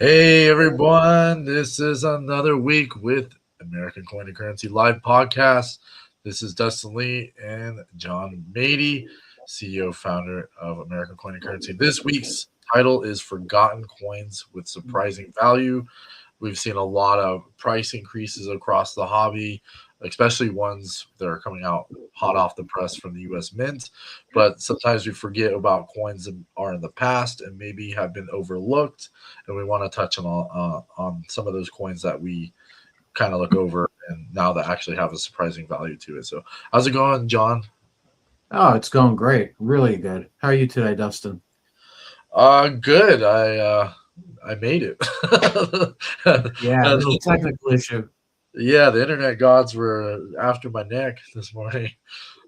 Hey everyone, this is another week with American Coin and Currency Live Podcast. This is Dustin Lee and John Mady, CEO founder of American Coin and Currency. This week's title is Forgotten Coins with Surprising Value. we've seen a lot of price increases across the hobby, especially ones that are coming out hot off the press from the U.S. Mint. But sometimes we forget about coins that are in the past and maybe have been overlooked, and we want to touch on some of those coins that we kind of look over and now that actually have a surprising value to it. So, how's it going, John? Oh, it's going great. Really good. How are you today, Dustin? Good. I made it. Yeah, a little technical issue. Yeah, the internet gods were after my neck this morning.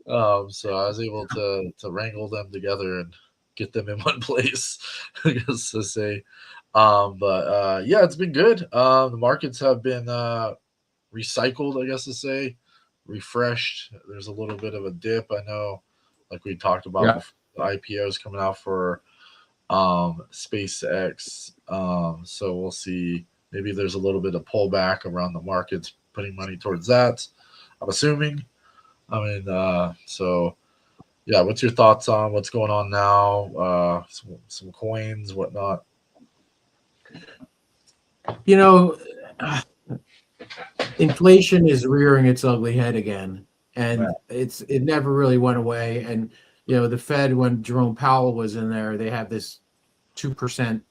So I was able to wrangle them together and get them in one place, I guess to say. But yeah, it's been good. The markets have been recycled, I guess to say, refreshed. There's a little bit of a dip. I know, like we talked about Yeah. before, the IPOs coming out for SpaceX. So we'll see. Maybe there's a little bit of pullback around the markets, putting money towards that. I'm assuming. I mean, so yeah. What's your thoughts on what's going on now? Some coins, whatnot. You know, uh, inflation is rearing its ugly head again, Yeah. and it never really went away. And the Fed, when Jerome Powell was in there, they have this 2%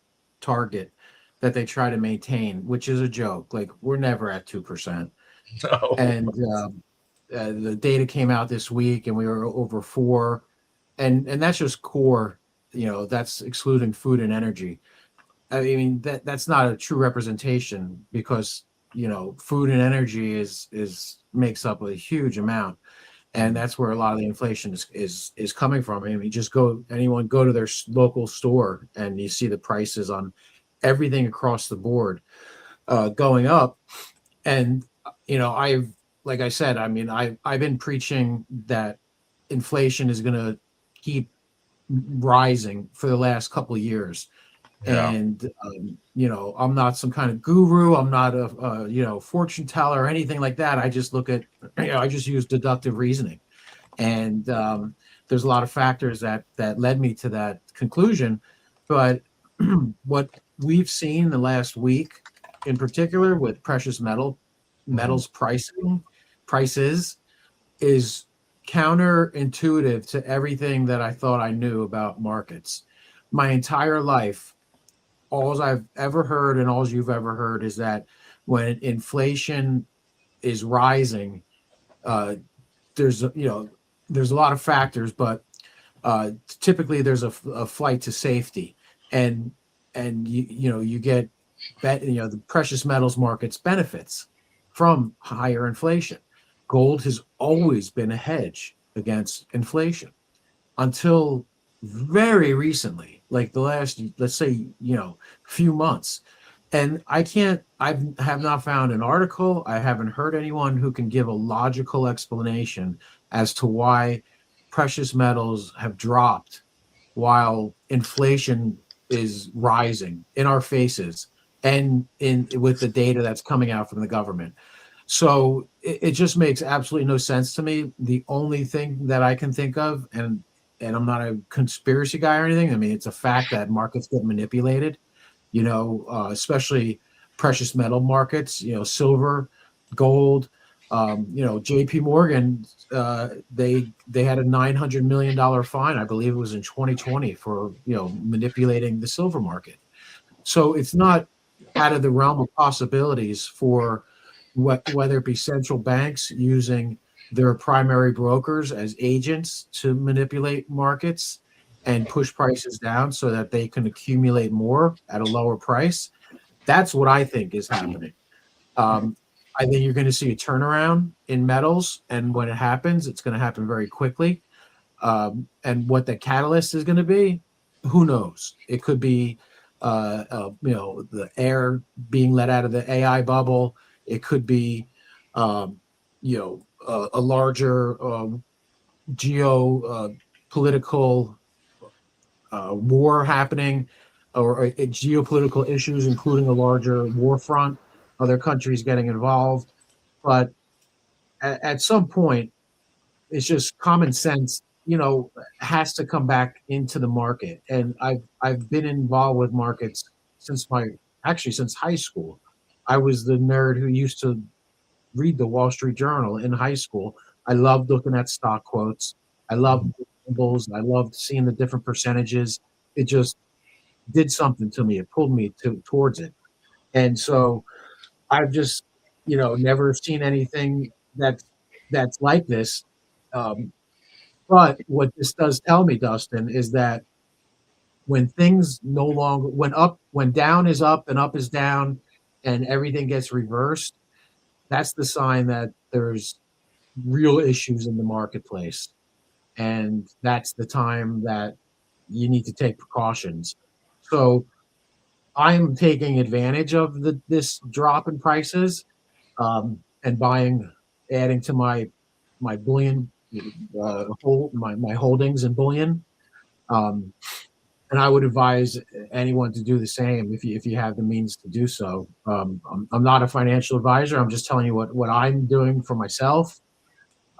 target that they try to maintain, which is a joke. Like, we're never at 2%. No. And the data came out this week, and we were over 4, and that's just core. That's excluding food and energy. I mean, that's not a true representation, because food and energy is makes up a huge amount, and that's where a lot of the inflation is coming from. I mean, anyone go to their local store, and you see the prices on everything across the board going up. And I've like I said, I mean, I've been preaching that inflation is going to keep rising for the last couple of years. Yeah. And I'm not some kind of guru. I'm not a fortune teller or anything like that. I just look at I just use deductive reasoning. And there's a lot of factors that led me to that conclusion. But what we've seen the last week, in particular with precious Mhm. metals prices, is counterintuitive to everything that I thought I knew about markets. My entire life, all I've ever heard and all you've ever heard is that when inflation is rising, uh, there's there's a lot of factors, but typically there's a flight to safety, and you get the precious metals markets benefits from higher inflation. Gold has always been a hedge against inflation until very recently, like the last, let's say, few months. And I have not found an article. I haven't heard anyone who can give a logical explanation as to why precious metals have dropped while inflation is rising in our faces, and in with the data that's coming out from the government. So it just makes absolutely no sense to me. The only thing that I can think of, and I'm not a conspiracy guy or anything. I mean, it's a fact that markets get manipulated, especially precious metal markets, silver, gold. JP Morgan, they had a $900 million fine, I believe it was in 2020, for manipulating the silver market. So it's not out of the realm of possibilities for whether it be central banks using their primary brokers as agents to manipulate markets and push prices down so that they can accumulate more at a lower price. That's what I think is happening. Um, I think you're going to see a turnaround in metals, and when it happens, it's going to happen very quickly. And what the catalyst is going to be, who knows? It could be, the air being let out of the AI bubble. It could be, a larger geo political war happening, or geopolitical issues, including a larger war front, other countries getting involved. But at some point, it's just common sense, has to come back into the market. And I've been involved with markets since high school. I was the nerd who used to read the Wall Street Journal in high school. I loved looking at stock quotes. I loved the symbols. I loved seeing the different percentages. It just did something to me. It pulled me towards it. And so I've just, never seen anything that's like this. Um, but what this does tell me, Dustin, is that when things no longer when down is up and up is down, and everything gets reversed, that's the sign that there's real issues in the marketplace, and that's the time that you need to take precautions. So I'm taking advantage of this drop in prices, and adding to my bullion, my holdings in bullion. Um, and I would advise anyone to do the same if you have the means to do so. I'm not a financial advisor. I'm just telling you what I'm doing for myself.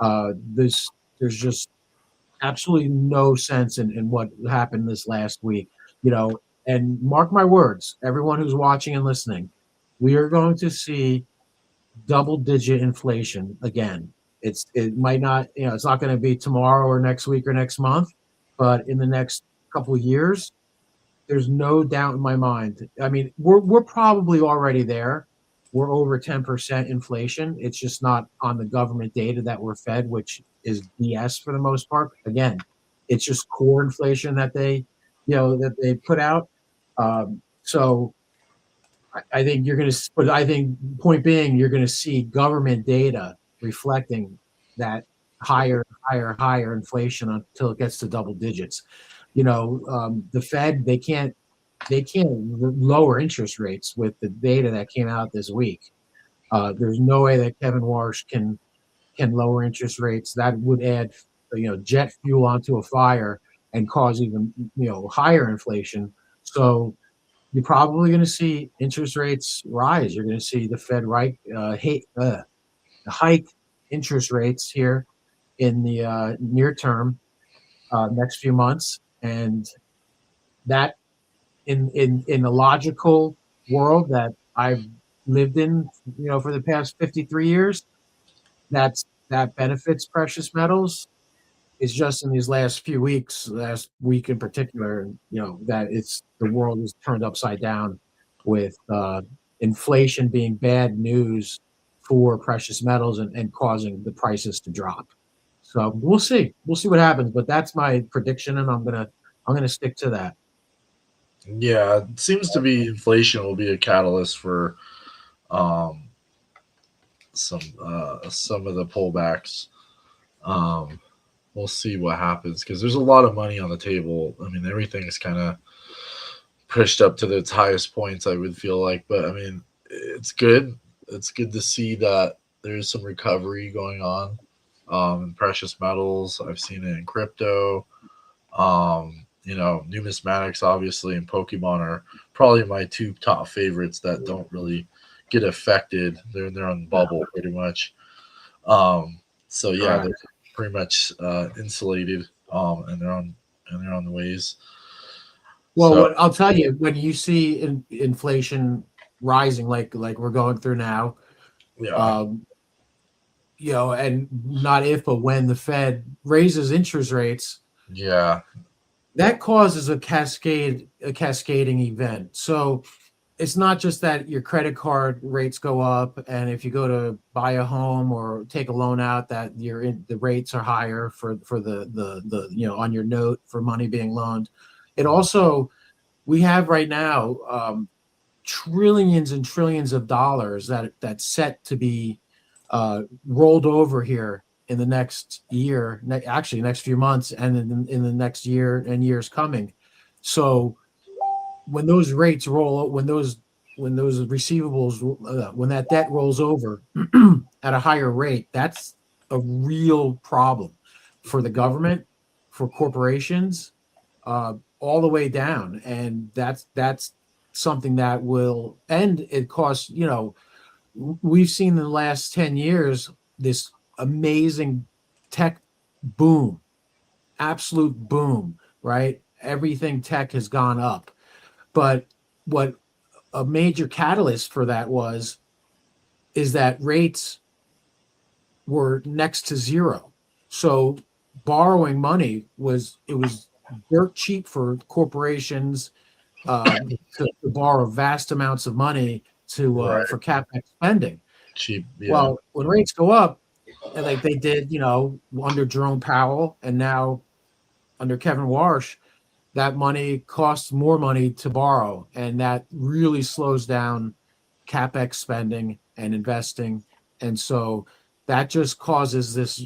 There's just absolutely no sense in what happened this last week. You know, and mark my words, everyone who's watching and listening, we are going to see double digit inflation again. It might not, it's not going to be tomorrow or next week or next month, but in the next couple of years, there's no doubt in my mind. I mean, we're probably already there. We're over 10% inflation. It's just not on the government data that we're fed, which is BS for the most part. Again, it's just core inflation that they put out. So I think but I think point being, you're going to see government data reflecting that higher inflation until it gets to double digits. The Fed, they can't lower interest rates with the data that came out this week. There's no way that Kevin Warsh can lower interest rates. That would add jet fuel onto a fire and cause even higher inflation. So you're probably going to see interest rates rise. You're going to see the Fed hike interest rates here in the near term, next few months, and that in a logical world that I've lived in, for the past 53 years, that benefits precious metals. It's just in these last week in particular, that it's the world is turned upside down with inflation being bad news for precious metals and causing the prices to drop. So we'll see. We'll see what happens. But that's my prediction, and I'm gonna stick to that. Yeah, it seems to be inflation will be a catalyst for um, some of the pullbacks. Um, we'll see what happens because there's a lot of money on the table. I mean, everything's kind of pushed up to its highest points. I would feel like, but I mean, it's good. It's good to see that there's some recovery going on in precious metals. I've seen it in crypto. Numismatics obviously and Pokemon are probably my two top favorites that don't really get affected. They're on the bubble pretty much. So yeah, they're Correct. pretty much insulated, and they're on the ways. Well, So what I'll tell you, when you see inflation rising like we're going through now, yeah, um, and not if but when the Fed raises interest rates, yeah, that causes a cascading event. So it's not just that your credit card rates go up, and if you go to buy a home or take a loan out, that the rates are higher for the on your note for money being loaned. It also we have right now trillions and trillions of dollars that's set to be rolled over here in the next year, actually next few months, and in the next year and years coming. So when those rates roll, when those receivables, when that debt rolls over at a higher rate, that's a real problem for the government, for corporations, all the way down, and that's something that will end. It costs. We've seen in the last 10 years this amazing tech boom, absolute boom, right? Everything tech has gone up, but what a major catalyst for that is that rates were next to zero. So borrowing money was dirt cheap for corporations to borrow vast amounts of money to Right. for capex spending. Cheap. Yeah. Well, when rates go up, and like they did, under Jerome Powell and now under Kevin Warsh, that money costs more money to borrow, and that really slows down capex spending and investing. And so that just causes this,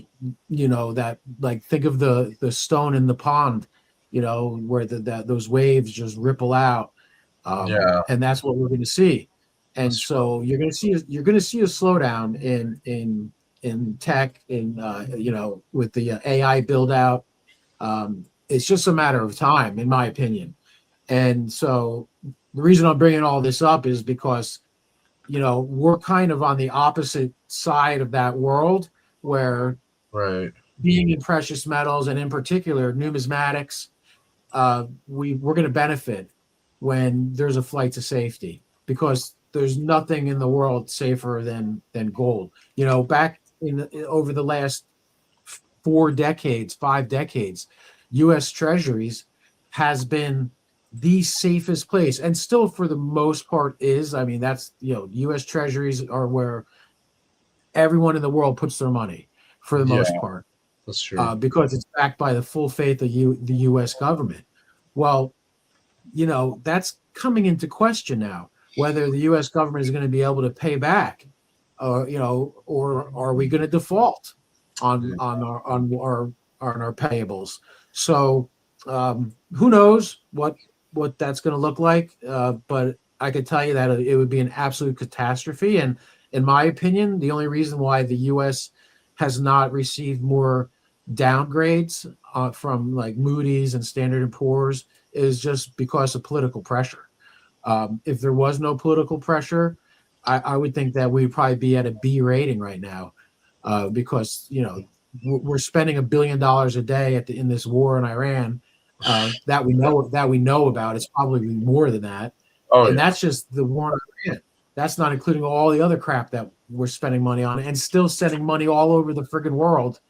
that, like, think of the stone in the pond, where those waves just ripple out. Yeah. And that's what we're going to see. And That's true. so you're going to see a slowdown in tech, with the AI build out. It's just a matter of time, in my opinion. And so the reason I'm bringing all this up is because, we're kind of on the opposite side of that world, where Right. being in precious metals and in particular numismatics, we're going to benefit when there's a flight to safety, because there's nothing in the world safer than gold. Back over the last 4 decades, 5 decades, U.S. Treasuries has been the safest place, and still for the most part is. I mean, that's, U.S. Treasuries are where everyone in the world puts their money for the Yeah. most part, That's true. because it's backed by the full faith of the U.S. government. Well, that's coming into question now, whether the U.S. government is going to be able to pay back, or are we going to default on Yeah. our payables? So who knows what that's going to look like? But I could tell you that it would be an absolute catastrophe. And in my opinion, the only reason why the U.S. has not received more downgrades from like Moody's and Standard and Poor's is just because of political pressure. If there was no political pressure, I would think that we'd probably be at a B rating right now, because we're spending $1 billion a day in this war in Iran, that we know about. It's probably more than that, Oh and yeah. that's just the war in Iran. That's not including all the other crap that we're spending money on, and still sending money all over the friggin' world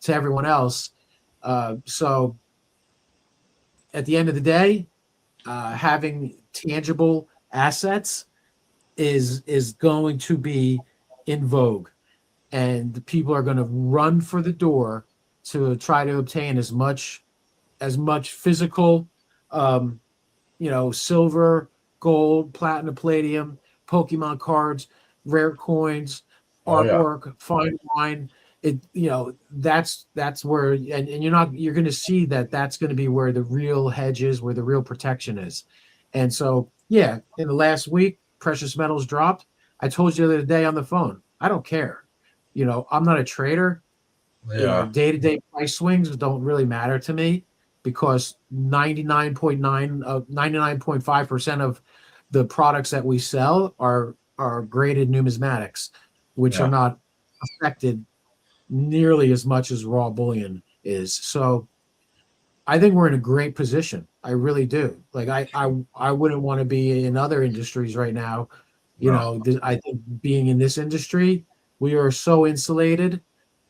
to everyone else. So at the end of the day, having tangible assets is going to be in vogue, and people are going to run for the door to try to obtain as much physical, um, silver, gold, platinum, palladium, Pokemon cards, rare coins, Oh yeah. artwork, fine wine. That's where, and you're going to see that that's going to be where the real hedge is, where the real protection is. And so, yeah, in the last week, precious metals dropped. I told you the other day on the phone, I don't care. I'm not a trader. Yeah. Day-to-day price swings don't really matter to me, because 99.5% of the products that we sell are graded numismatics, which are Yeah. not affected nearly as much as raw bullion is. So I think we're in a great position. I really do. Like, I wouldn't want to be in other industries right now. No. I think being in this industry, we are so insulated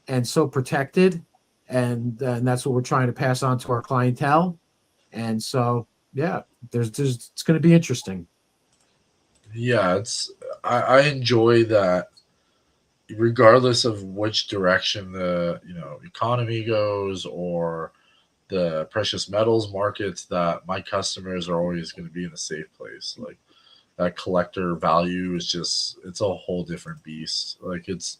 and so protected, and that's what we're trying to pass on to our clientele. And so, yeah, there's it's going to be interesting. Yeah. I enjoy that regardless of which direction the economy goes or the precious metals markets, that my customers are always going to be in a safe place. Like that collector value is just, it's a whole different beast. Like it's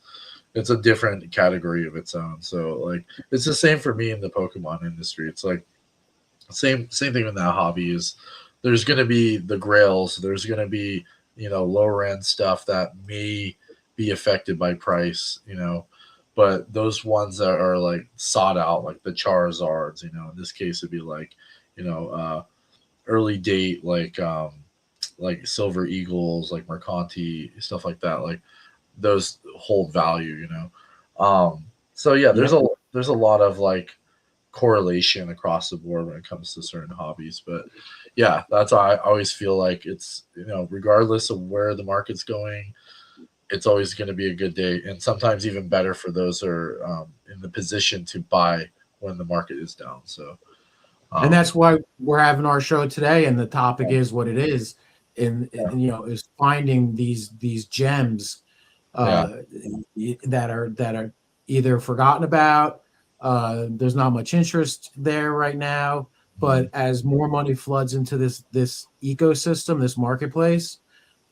a different category of its own. So like it's the same for me in the Pokemon industry. It's like same thing in that hobby is there's going to be the grails, there's going to be lower end stuff that may be affected by price, but those ones that are like sought out, like the Charizards, in this case it'd be like you know early date, like Silver Eagles, like Mercanti, stuff like that, like those hold value, so yeah, Yeah. there's a lot of like correlation across the board when it comes to certain hobbies. But yeah, that's why I always feel like it's, regardless of where the market's going, it's always going to be a good day, and sometimes even better for those who are in the position to buy when the market is down. So, And um, that's why we're having our show today, and the topic yeah, is what it is, is finding these gems yeah, uh, that are either forgotten about. There's not much interest there right now, mhm, but as more money floods into this ecosystem, this marketplace,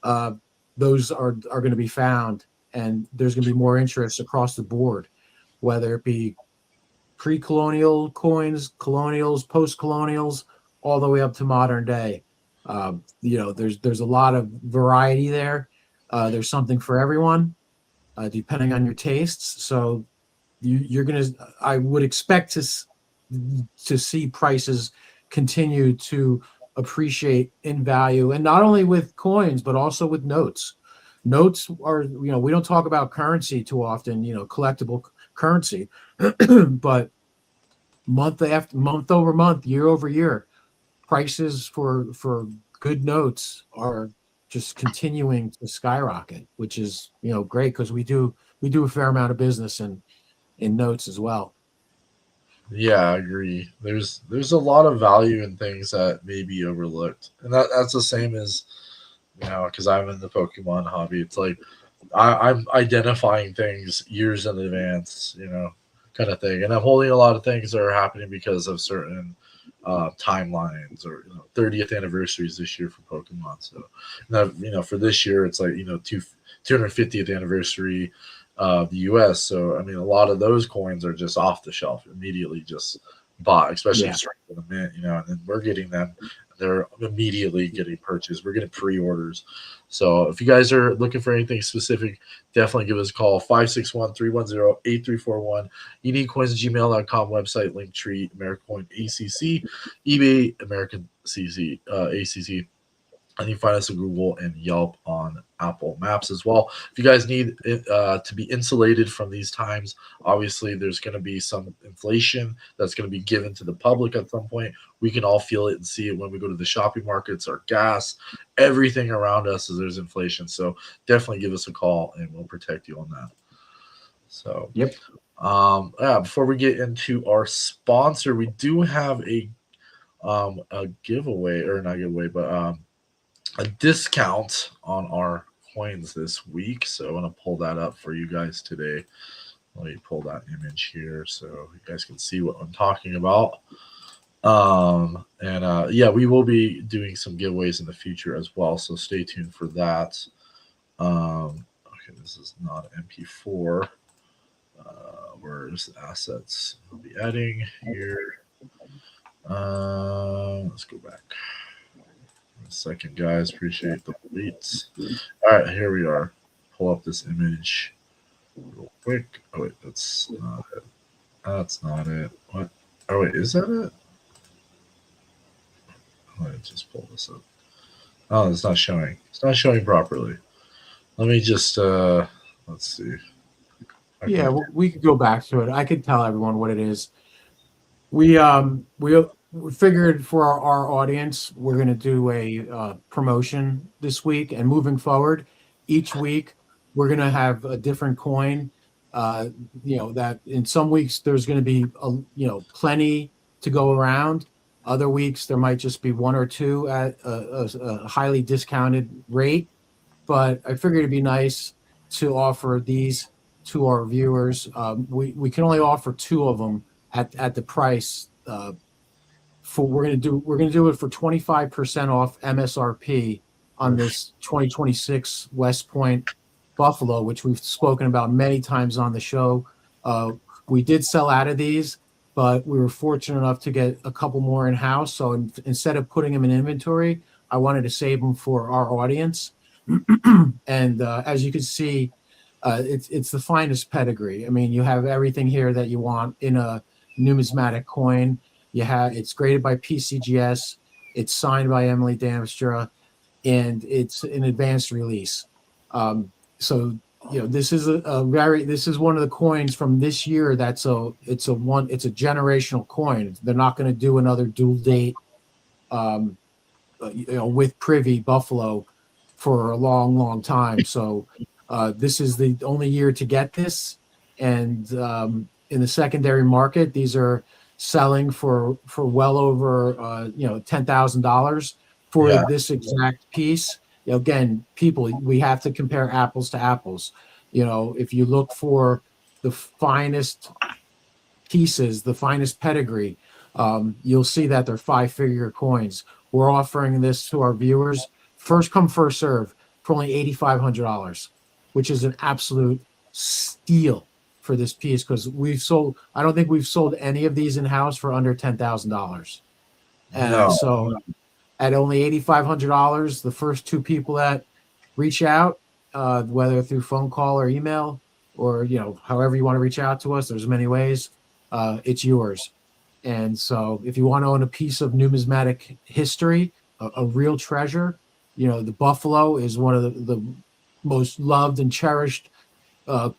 uh, those are going to be found, and there's going to be more interest across the board, whether it be pre-colonial coins, colonials, post-colonials, all the way up to modern day. There's a lot of variety there. There's something for everyone, depending on your tastes. So you're gonna, I would expect to see prices continue to appreciate in value, and not only with coins but also with notes. Notes are, we don't talk about currency too often, collectible currency, but month after month over month, year over year, prices for good notes are just continuing to skyrocket, which is, great, because we do a fair amount of business in notes as well. yeah, I agree. There's a lot of value in things that may be overlooked, and that's the same as, because I'm in the Pokemon hobby. It's like I'm identifying things years in advance, kind of thing, and I'm holding a lot of things that are happening because of certain timelines, or 30th anniversaries this year for Pokemon. So, now, for this year, it's like 250th anniversary of the U.S. So, I mean, a lot of those coins are just off the shelf, immediately just bought, especially Yeah. straight from the mint, and then we're getting them. They're immediately getting purchased. We're getting pre-orders. So if you guys are looking for anything specific, definitely give us a call, 561-310-8341. Uniquecoins@gmail.com, website, Linktree, American Coin ACC, eBay, American CC, ACC. And you can find us on Google and Yelp on Apple Maps as well. If you guys need to be insulated from these times, obviously there's going to be some inflation that's going to be given to the public at some point. We can all feel it and see it when we go to the shopping markets, our gas, everything around us is there's inflation. So definitely give us a call and we'll protect you on that. So, Yep. yeah, before we get into our sponsor, we do have a giveaway, or not giveaway, but a discount on our coins this week. So I want to pull that up for you guys today. Let me pull that image here so you guys can see what I'm talking about. And yeah, we will be doing some giveaways in the future as well. So stay tuned for that. Okay, this is not MP4. Where's the assets? I'll be adding here. Let's go back. A second, guys. Appreciate the wait. All right, here we are. Pull up this image real quick. Oh wait, that's not it. That's not it. What? Oh wait, is that it? Let me just pull this up. Oh, it's not showing. It's not showing properly. Let me just let's see. Yeah, Okay. we could go back to it. I could tell everyone what it is. We figured for our audience, we're going to do a promotion this week, and moving forward, each week we're going to have a different coin. Uh, that in some weeks there's going to be plenty to go around. Other weeks there might just be one or two at a highly discounted rate. But I figured it'd be nice to offer these to our viewers. We can only offer two of them at the price. For we're gonna do it for 25% off MSRP on Oof. this 2026 West Point Buffalo, which we've spoken about many times on the show. Uh, we did sell out of these, but we were fortunate enough to get a couple more in house. So instead of putting them in inventory, I wanted to save them for our audience. And as you can see, it's the finest pedigree. I mean, you have everything here that you want in a numismatic coin. It's graded by PCGS. It's signed by Emily Damstra, and it's an advanced release. So this is one of the coins from this year. It's a generational coin. They're not going to do another dual date with Privy Buffalo for a long, long time. So this is the only year to get this. And in the secondary market, these are selling for well over $10,000 for Yeah, this exact piece. Again, people, we have to compare apples to apples. If you look for the finest pieces, the finest pedigree, you'll see that they're five-figure coins. We're offering this to our viewers, first come, first serve, for only $8,500, which is an absolute steal for this piece because I don't think we've sold any of these in-house for under $10,000. no, So at only $8,500, the first two people that reach out, whether through phone call or email, or however you want to reach out to us, there's many ways. It's yours. And so, if you want to own a piece of numismatic history, a real treasure, the buffalo is one of the most loved and cherished uh,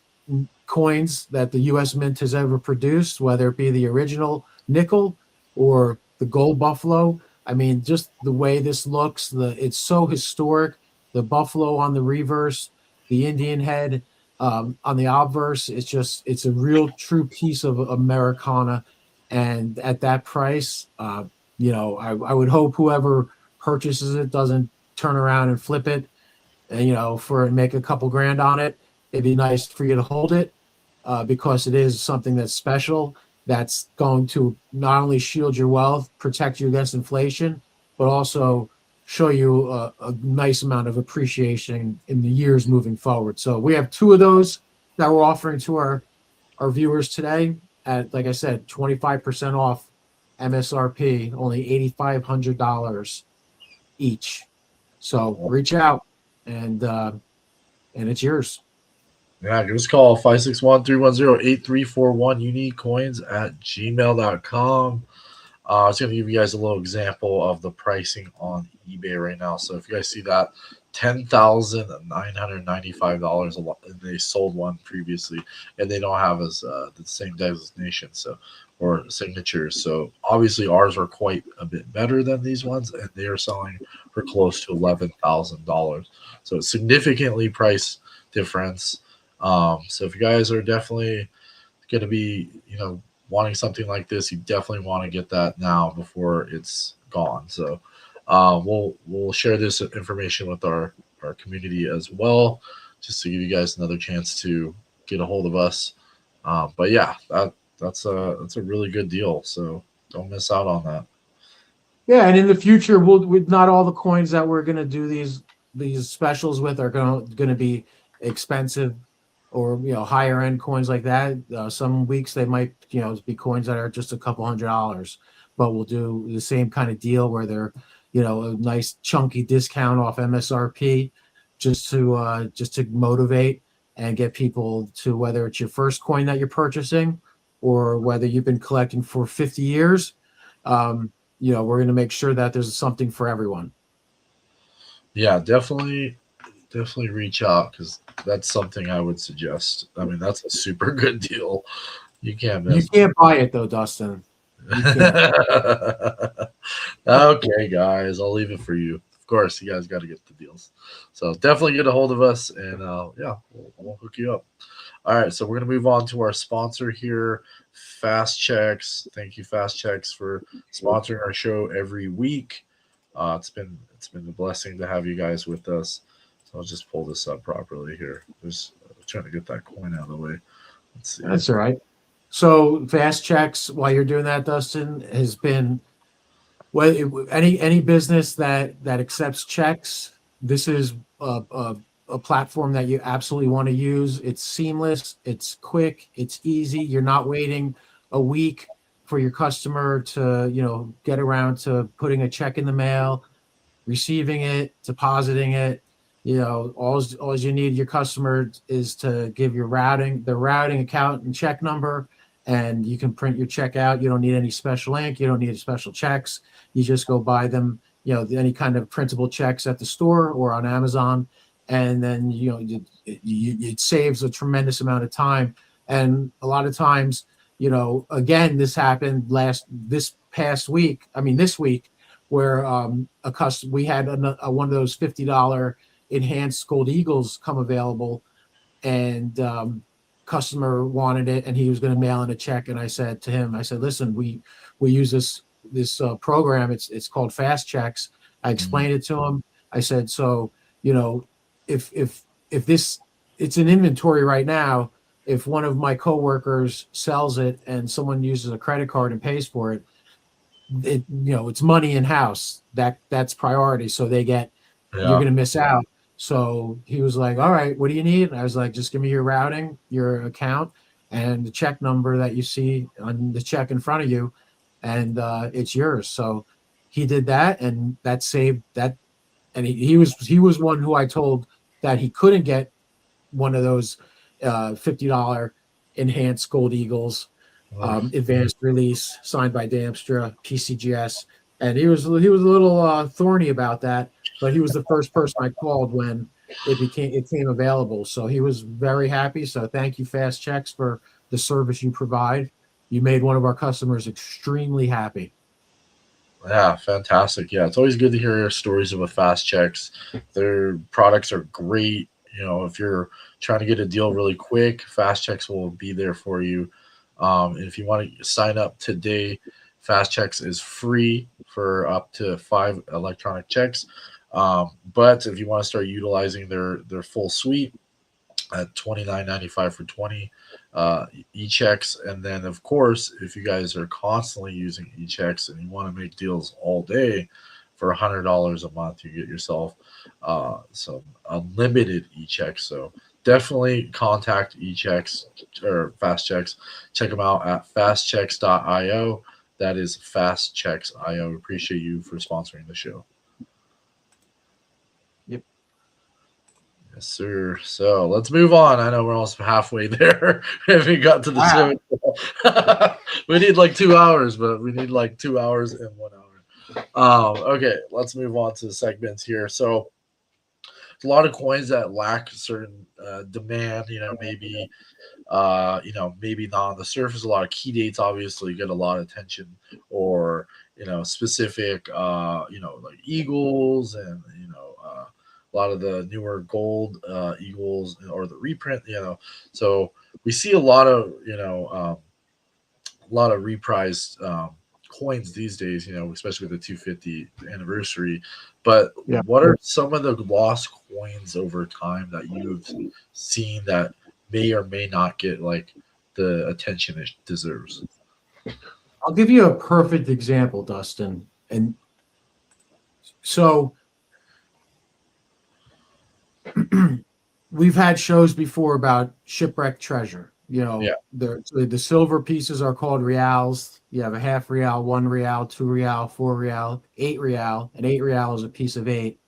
coins that the U.S. Mint has ever produced, whether it be the original nickel or the gold buffalo. I mean, just the way this looks, it's so historic. The buffalo on the reverse, the Indian head on the obverse. It's a real true piece of Americana. And at that price, I would hope whoever purchases it doesn't turn around and flip it, for make a couple grand on it. It'd be nice for you to hold it because it is something that's special, that's going to not only shield your wealth, protect you against inflation, but also show you a nice amount of appreciation in the years moving forward. So we have two of those that we're offering to our viewers today at, like I said, 25% off MSRP, only $8,500 each. So reach out and it's yours. yeah, give us a call 561-310-8341 uniquecoins@gmail.com. I was going to give you guys a little example of the pricing on eBay right now. So if you guys see that, $10,995 a lot, and they sold one previously, and they don't have as the same designation, so or signatures. So obviously ours are quite a bit better than these ones, and they are selling for close to $11,000. So it's significantly price difference. So if you guys are definitely going to be, wanting something like this, you definitely want to get that now before it's gone. So we'll share this information with our community as well, just to give you guys another chance to get a hold of us. But yeah, that's a really good deal. So don't miss out on that. Yeah, and in the future, with not all the coins that we're going to do these specials with are going to be expensive, or higher end coins like that. Some weeks they might be coins that are just a couple $100, but we'll do the same kind of deal where they're a nice chunky discount off MSRP, just to motivate and get people to, whether it's your first coin that you're purchasing or whether you've been collecting for 50 years. We're going to make sure that there's something for everyone. Yeah, definitely reach out because that's something I would suggest. I mean, that's a super good deal. You can't You miss. can't buy it though, Dustin. You can't. Okay, guys, I'll leave it for you. Of course, you guys got to get the deals. So definitely get a hold of us, and yeah, we'll hook you up. All right, so we're gonna move on to our sponsor here, Fast Checks. Thank you, Fast Checks, for sponsoring our show every week. It's been a blessing to have you guys with us. So I'll just pull this up properly here. Just trying to get that coin out of the way. Let's see. That's all right. So Fast Checks, while you're doing that, Dustin, has been, well, any business that accepts checks. This is a platform that you absolutely want to use. It's seamless, it's quick, it's easy. You're not waiting a week for your customer to get around to putting a check in the mail, receiving it, depositing it. All you need your customer is to give the routing account and check number, and you can print your check out. You don't need any special ink. You don't need special checks. You just go buy them, any kind of printable checks at the store or on Amazon, and then it saves a tremendous amount of time. And a lot of times, again, this happened this week, where we had one of those $50 enhanced gold eagles come available, and customer wanted it, and he was going to mail in a check. And I said to him, I said, listen, we use this program. It's called Fast Checks. I Mhm. explained it to him. I said, so if this, it's an inventory right now. If one of my coworkers sells it and someone uses a credit card and pays for it, it's money in house. That's priority. So you're Yeah. going to miss out. So he was like, all right, what do you need? And I was like, just give me your routing, your account, and the check number that you see on the check in front of you, and it's yours. So he did that, and that saved that. And he was one who I told that he couldn't get one of those $50 enhanced gold eagles, Ugh. advanced release signed by Damstra, PCGS, and he was a little thorny about that. But he was the first person I called when it came available. So he was very happy. So thank you, Fast Checks, for the service you provide. You made one of our customers extremely happy. Yeah, fantastic. Yeah, it's always good to hear stories of a Fast Checks. Their products are great. If you're trying to get a deal really quick, Fast Checks will be there for you. And if you want to sign up today, Fast Checks is free for up to 5 electronic checks. But if you want to start utilizing their full suite, at 29.95 for 20 e-checks. And then of course, if you guys are constantly using e-checks and you want to make deals all day, for $100 a month you get yourself some unlimited e-checks. So definitely contact e-checks or fast checks. Check them out at fastchecks.io. That is fastchecks.io. Appreciate you for sponsoring the show. Yep. Yes, sir. So let's move on. I know we're almost halfway there. We haven't got to the Wow. swimming pool. We need like 2 hours, but we need like 2 hours and 1 hour. Okay, let's move on to the segments here. So a lot of coins that lack certain demand. Maybe not on the surface. A lot of key dates obviously get a lot of attention, or specific like eagles, and a lot of the newer gold eagles, or the reprint. So we see a lot of reprised coins these days, especially with the 250 anniversary. But Yeah. what are some of the lost coins over time that you've seen that may or may not get like the attention it deserves? I'll give you a perfect example, Dustin. And so we've had shows before about shipwrecked treasure. Yeah. The silver pieces are called reals. You have a half real, 1 real, 2 real, 4 real, 8 real, and 8 real is a piece of eight.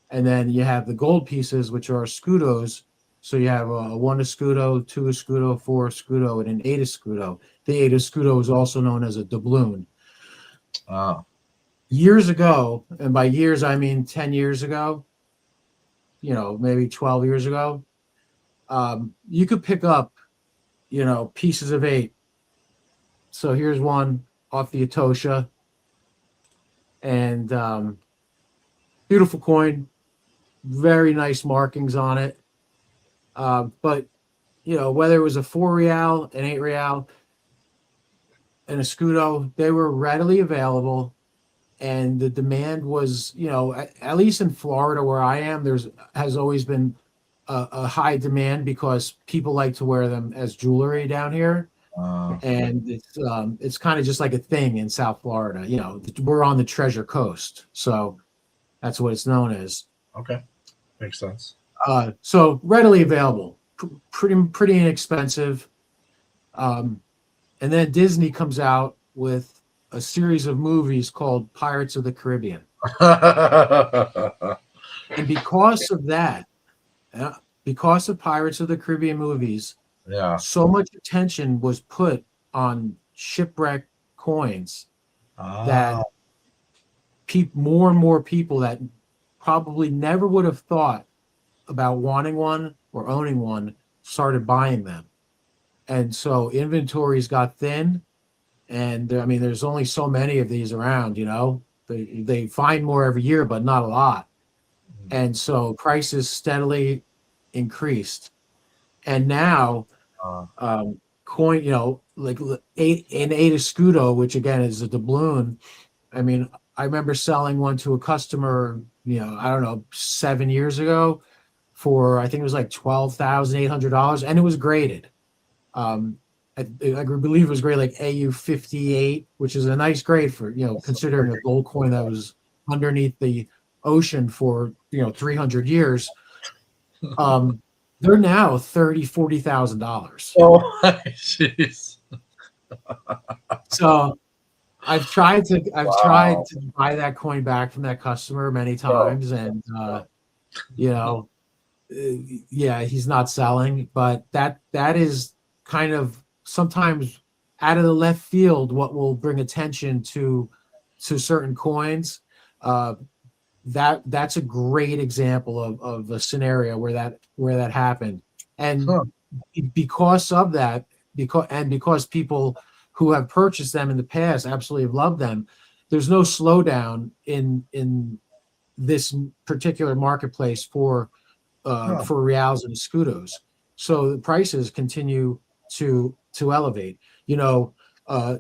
And then you have the gold pieces, which are scudos. So you have a 1 escudo, 2 escudo, 4 escudo, and an 8 escudo. The 8 escudo is also known as a doubloon. Ah. Years ago, and by years I mean 10 years ago, maybe 12 years ago, you could pick up, pieces of eight. So here's one off the Etosha, and beautiful coin, very nice markings on it. But whether it was a 4 real, an 8 real, an escudo, they were readily available, and the demand was, at least in Florida where I am, has always been a high demand because people like to wear them as jewelry down here, Ah. and it's kind of just like a thing in South Florida. We're on the Treasure Coast, so that's what it's known as. Okay, makes sense. So readily available, pretty inexpensive. And then Disney comes out with a series of movies called Pirates of the Caribbean. And because of that, because of Pirates of the Caribbean movies, Yeah. so much attention was put on shipwreck coins that Ah. more and more people that probably never would have thought about wanting one or owning one started buying them. And so inventories got thin. And I mean, there's only so many of these around, they find more every year, but not a lot. And so prices steadily increased. And now, Uh, coin, like eight escudo, which again is a doubloon. I mean, I remember selling one to a customer, I don't know, 7 years ago for, I think it was like $12,800, and it was graded. Um, I believe it was graded like AU 58, which is a nice grade for, considering a gold coin that was underneath the ocean for, 300 years. They're now $30,000, $40,000. oh, jeez. So I've tried Wow. to buy that coin back from that customer many Oh, times, and you know, yeah, he's not selling, but that is kind of sometimes out of the left field what will bring attention to certain coins. Uh, that's a great example of a scenario where that happened, and huh. because of that, because people who have purchased them in the past absolutely have loved them. There's no slowdown in this particular marketplace Huh. for reals and escudos. So the prices continue to elevate. You know, uh,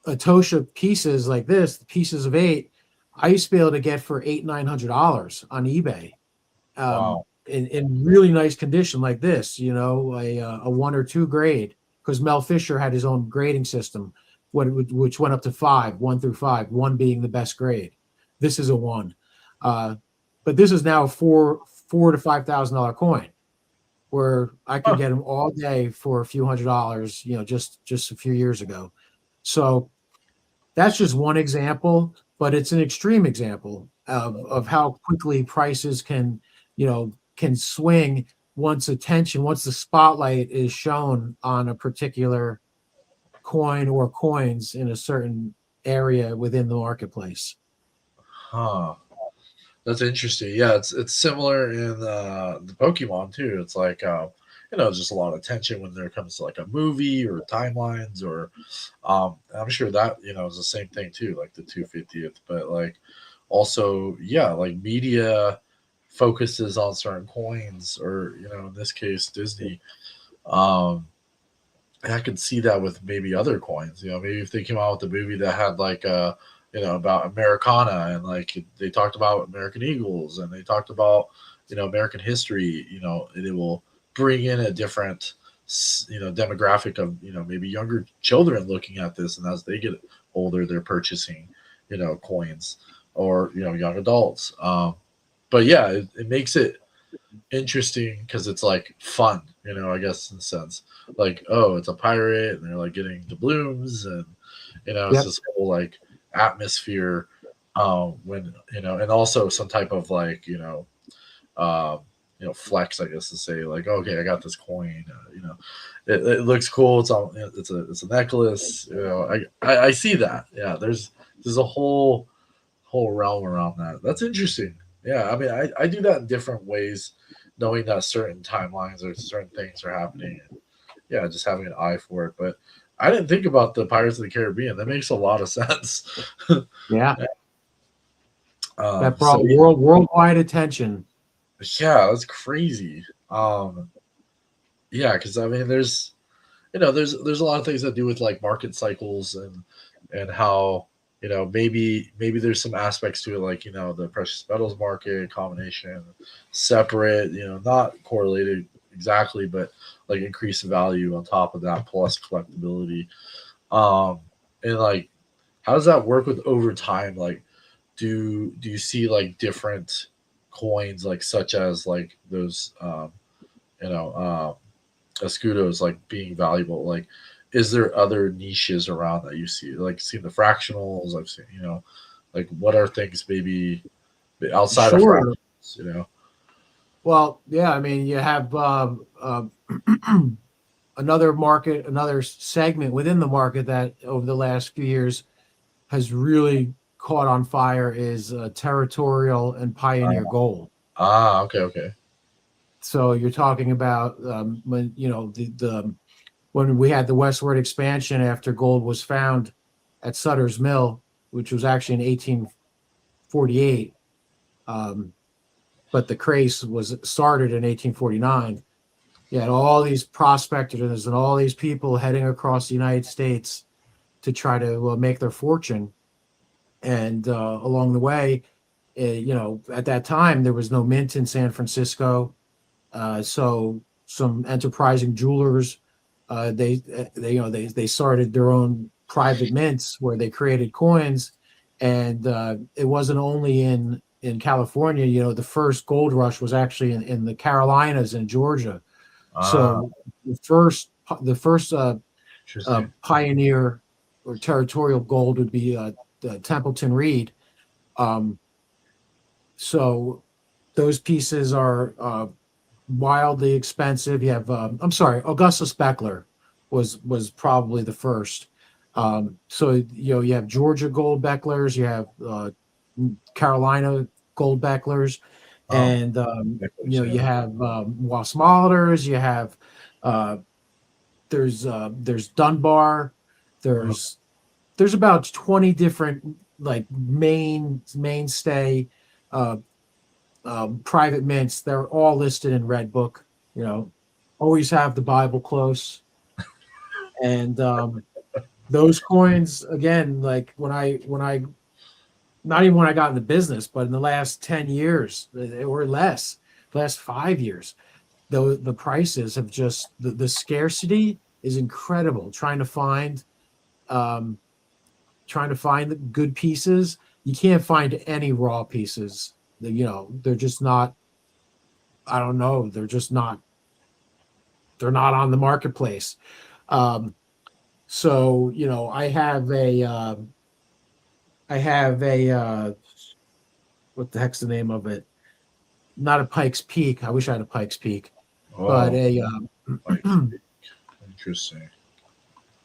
Atosha pieces like this, the pieces of eight, I used to be able to get for $800-900 on eBay, Wow. in really nice condition like this. A 1 or 2 grade, because Mel Fisher had his own grading system, which went up to 5, 1 through 5, 1 being the best grade. This is a 1. Uh, but this is now a four to $5,000 coin, where I could Huh. get them all day for a few $100s, just a few years ago. So that's just one example, but it's an extreme example of how quickly prices can swing once the spotlight is shown on a particular coin or coins in a certain area within the marketplace. Huh. That's interesting. Yeah, it's similar in the Pokemon too. It's like just a lot of tension when there comes to like a movie or timelines or I'm sure that is the same thing too, like the 250th. But like also, yeah, like media focuses on certain coins, or in this case, Disney. Um, and I could see that with maybe other coins. Maybe if they came out with a movie that had like about Americana, and like they talked about American Eagles, and they talked about American history, and it will bring in a different demographic of maybe younger children looking at this, and as they get older, they're purchasing coins, or young adults. But yeah, it makes it interesting because it's like fun, I guess in a sense. Like, oh, it's a pirate, and they're like getting doubloons, and it's Yep. this whole like atmosphere. When and also some type of like flex, I guess, to say like, okay, I got this coin. It looks cool. It's a necklace. I see that. Yeah, there's a whole realm around that. That's interesting. Yeah, I mean, I do that in different ways, knowing that certain timelines or certain things are happening, and yeah, just having an eye for it. But I didn't think about the Pirates of the Caribbean. That makes a lot of sense. Yeah. That So brought worldwide attention. yeah, that's crazy. Yeah, because I mean, there's a lot of things that do with like market cycles, and how maybe there's some aspects to it, like the precious metals market combination, separate, not correlated exactly, but like increased value on top of that, plus collectability. um and like, how does that work with over time? Like, do you see like different coins, like such as like those you know escudos, like being valuable? Like, is there other niches around that you see? Like, seen the fractionals, I've seen, like, what are things maybe outside of Sure. fractionals, Well, yeah, I mean, you have another segment within the market that over the last few years has really caught on fire is territorial and pioneer gold. Okay, okay. So you're talking about when the when we had the westward expansion after gold was found at Sutter's Mill, which was actually in 1848. But the craze was started in 1849. You had all these prospectors and all these people heading across the United States to try to make their fortune. And along the way, at that time there was no mint in San Francisco, so some enterprising jewelers, they started their own private mints where they created coins, and it wasn't only in California. The first gold rush was actually in the Carolinas and Georgia. Ah, So the first pioneer or territorial gold would be Templeton Reed. Um, so those pieces are wildly expensive. You have, I'm sorry, Augustus Beckler was probably the first. So you have Georgia gold Becklers, you have Carolina gold Becklers, oh, and necklace, you yeah. have Wasmolliters. You have uh, there's Dunbar. Oh, There's there's about 20 different like mainstay uh, private mints. They're all listed in Red Book. You know, always have the Bible close. And those coins, again, like when I not even when I got into business, but in the last 10 years or less, the last 5 years, the prices have just the scarcity is incredible. Um, trying to find the good pieces. You can't find any raw pieces. They're just not. I don't know. They're just not. They're not on the marketplace. Um, so I have a what the heck's the name of it? Not a Pikes Peak. I wish I had a Pikes Peak, but oh, like interesting.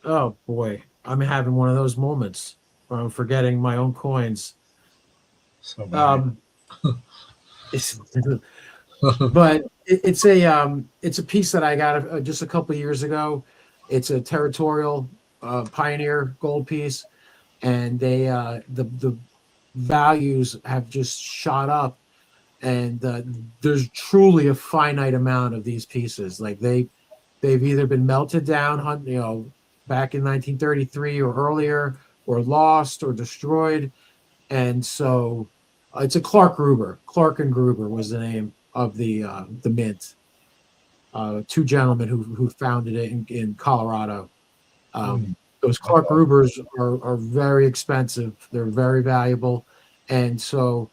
oh boy, I'm having one of those moments where I'm forgetting my own coins. So many. Um, it's, but it's a piece that I got just a couple of years ago. It's a territorial pioneer gold piece, and the values have just shot up, and there's truly a finite amount of these pieces. Like they've either been melted down, back in 1933 or earlier, or lost or destroyed. And so it's a Clark Gruber. Clark and Gruber was the name of the mint. Two gentlemen who founded it in Colorado. Hmm. Those Clark Grubers are very expensive. They're very valuable, and so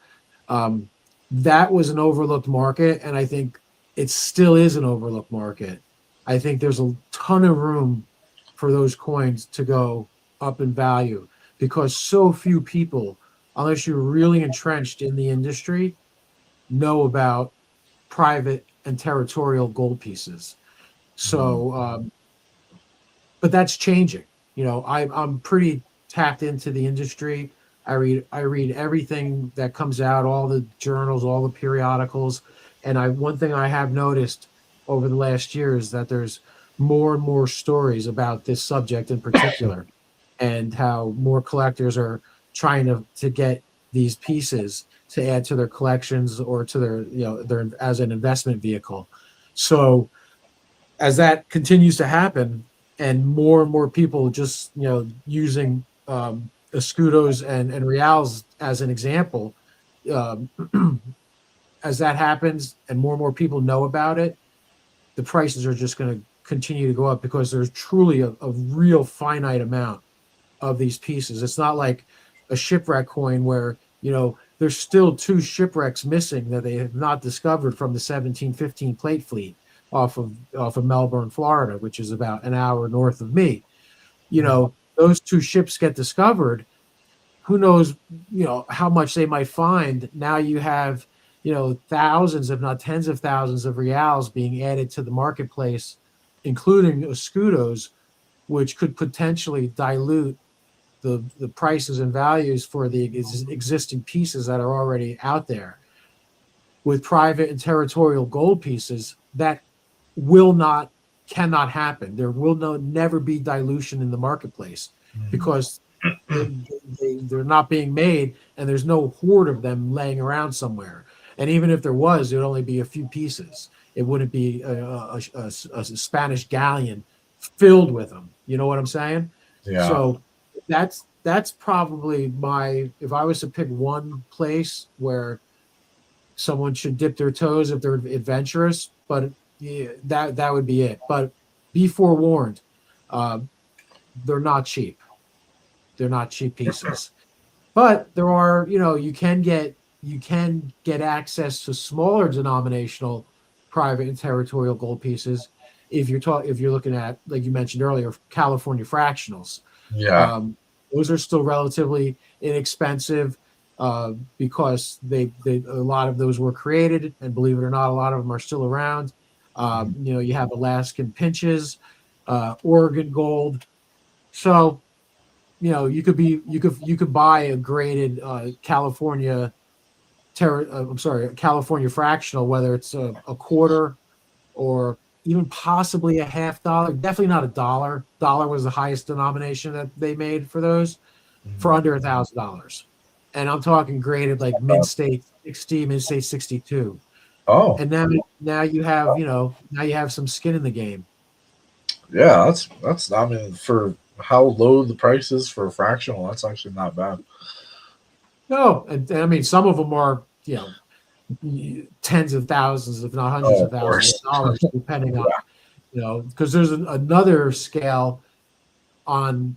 um, that was an overlooked market, and I think it still is an overlooked market. I think there's a ton of room for those coins to go up in value because so few people, unless you're really entrenched in the industry, know about private and territorial gold pieces. Hmm. So, but that's changing. I'm pretty tapped into the industry. I read everything that comes out, all the journals, all the periodicals, and one thing I have noticed over the last year is that there's more and more stories about this subject in particular, and how more collectors are trying to get these pieces to add to their collections or to their as an investment vehicle. So as that continues to happen and more people just using escudos and reals as an example, um, as that happens and more people know about it, the prices are just going to continue to go up because there's truly a real finite amount of these pieces. It's not like a shipwreck coin where there's still two shipwrecks missing that they have not discovered from the 1715 plate fleet off of Melbourne, Florida, which is about an hour north of me. Hmm. Those two ships get discovered. Who knows, how much they might find. Now you have, thousands, if not tens of thousands of reals being added to the marketplace, including escudos, which could potentially dilute the prices and values for the existing pieces that are already out there. With private and territorial gold pieces, that will not cannot happen. There will never be dilution in the marketplace Hmm. because they're not being made, and there's no hoard of them laying around somewhere. And even if there was, it would only be a few pieces. It wouldn't be a Spanish galleon filled with them. You know what I'm saying? Yeah. So that's probably my, if I was to pick one place where someone should dip their toes if they're adventurous, but yeah, that would be it. But be forewarned, uh, they're not cheap. They're not cheap pieces. But there are, you can get access to smaller denominational private and territorial gold pieces if you're looking at, like you mentioned earlier, California fractionals. Yeah. Um, those are still relatively inexpensive because they a lot of those were created, and believe it or not, a lot of them are still around. You have Alaskan pinches, Oregon gold. So you could buy a graded California fractional, whether it's a quarter or even possibly a $half. Definitely not a dollar. Dollar was the highest denomination that they made for those, for Mhm. under $1,000. And I'm talking graded like Mint State 60, Mint State 62. Oh, And now now you have some skin in the game. yeah. That's. I mean, for how low the price is for a fractional, that's actually not bad. No, and I mean some of them are tens of thousands, if not hundreds Oh, of of thousands of course. dollars, depending on because there's another scale on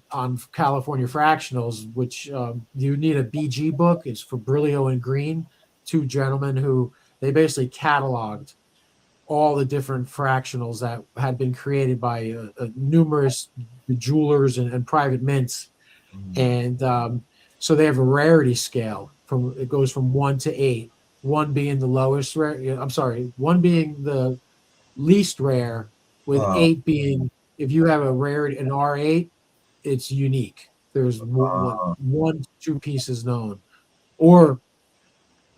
California fractionals, which you need a BG book. It's for Brilio and Green, two gentlemen who they basically cataloged all the different fractionals that had been created by numerous jewelers and private mints, Mm. and so they have a rarity scale from it goes from 1 to 8, one being the lowest rare. I'm sorry, one being the least rare, with Uh, 8 being, if you have a rarity an R8, it's unique. There's uh, one to two pieces known, or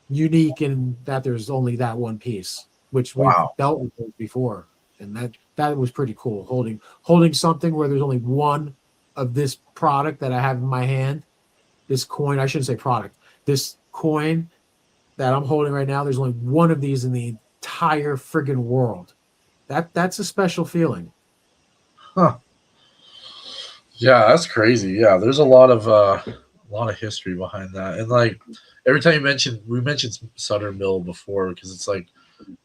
unique in that there's only that one piece, which we've wow. dealt with those before, and that was pretty cool. Holding something where there's only one of this product that I have in my hand, this coin. I shouldn't say product. This coin that I'm holding right now. There's only one of these in the entire friggin' world. That's a special feeling. Huh. Yeah, that's crazy. Yeah, there's a lot of history behind that, and like every time we mentioned Sutter Mill before because it's like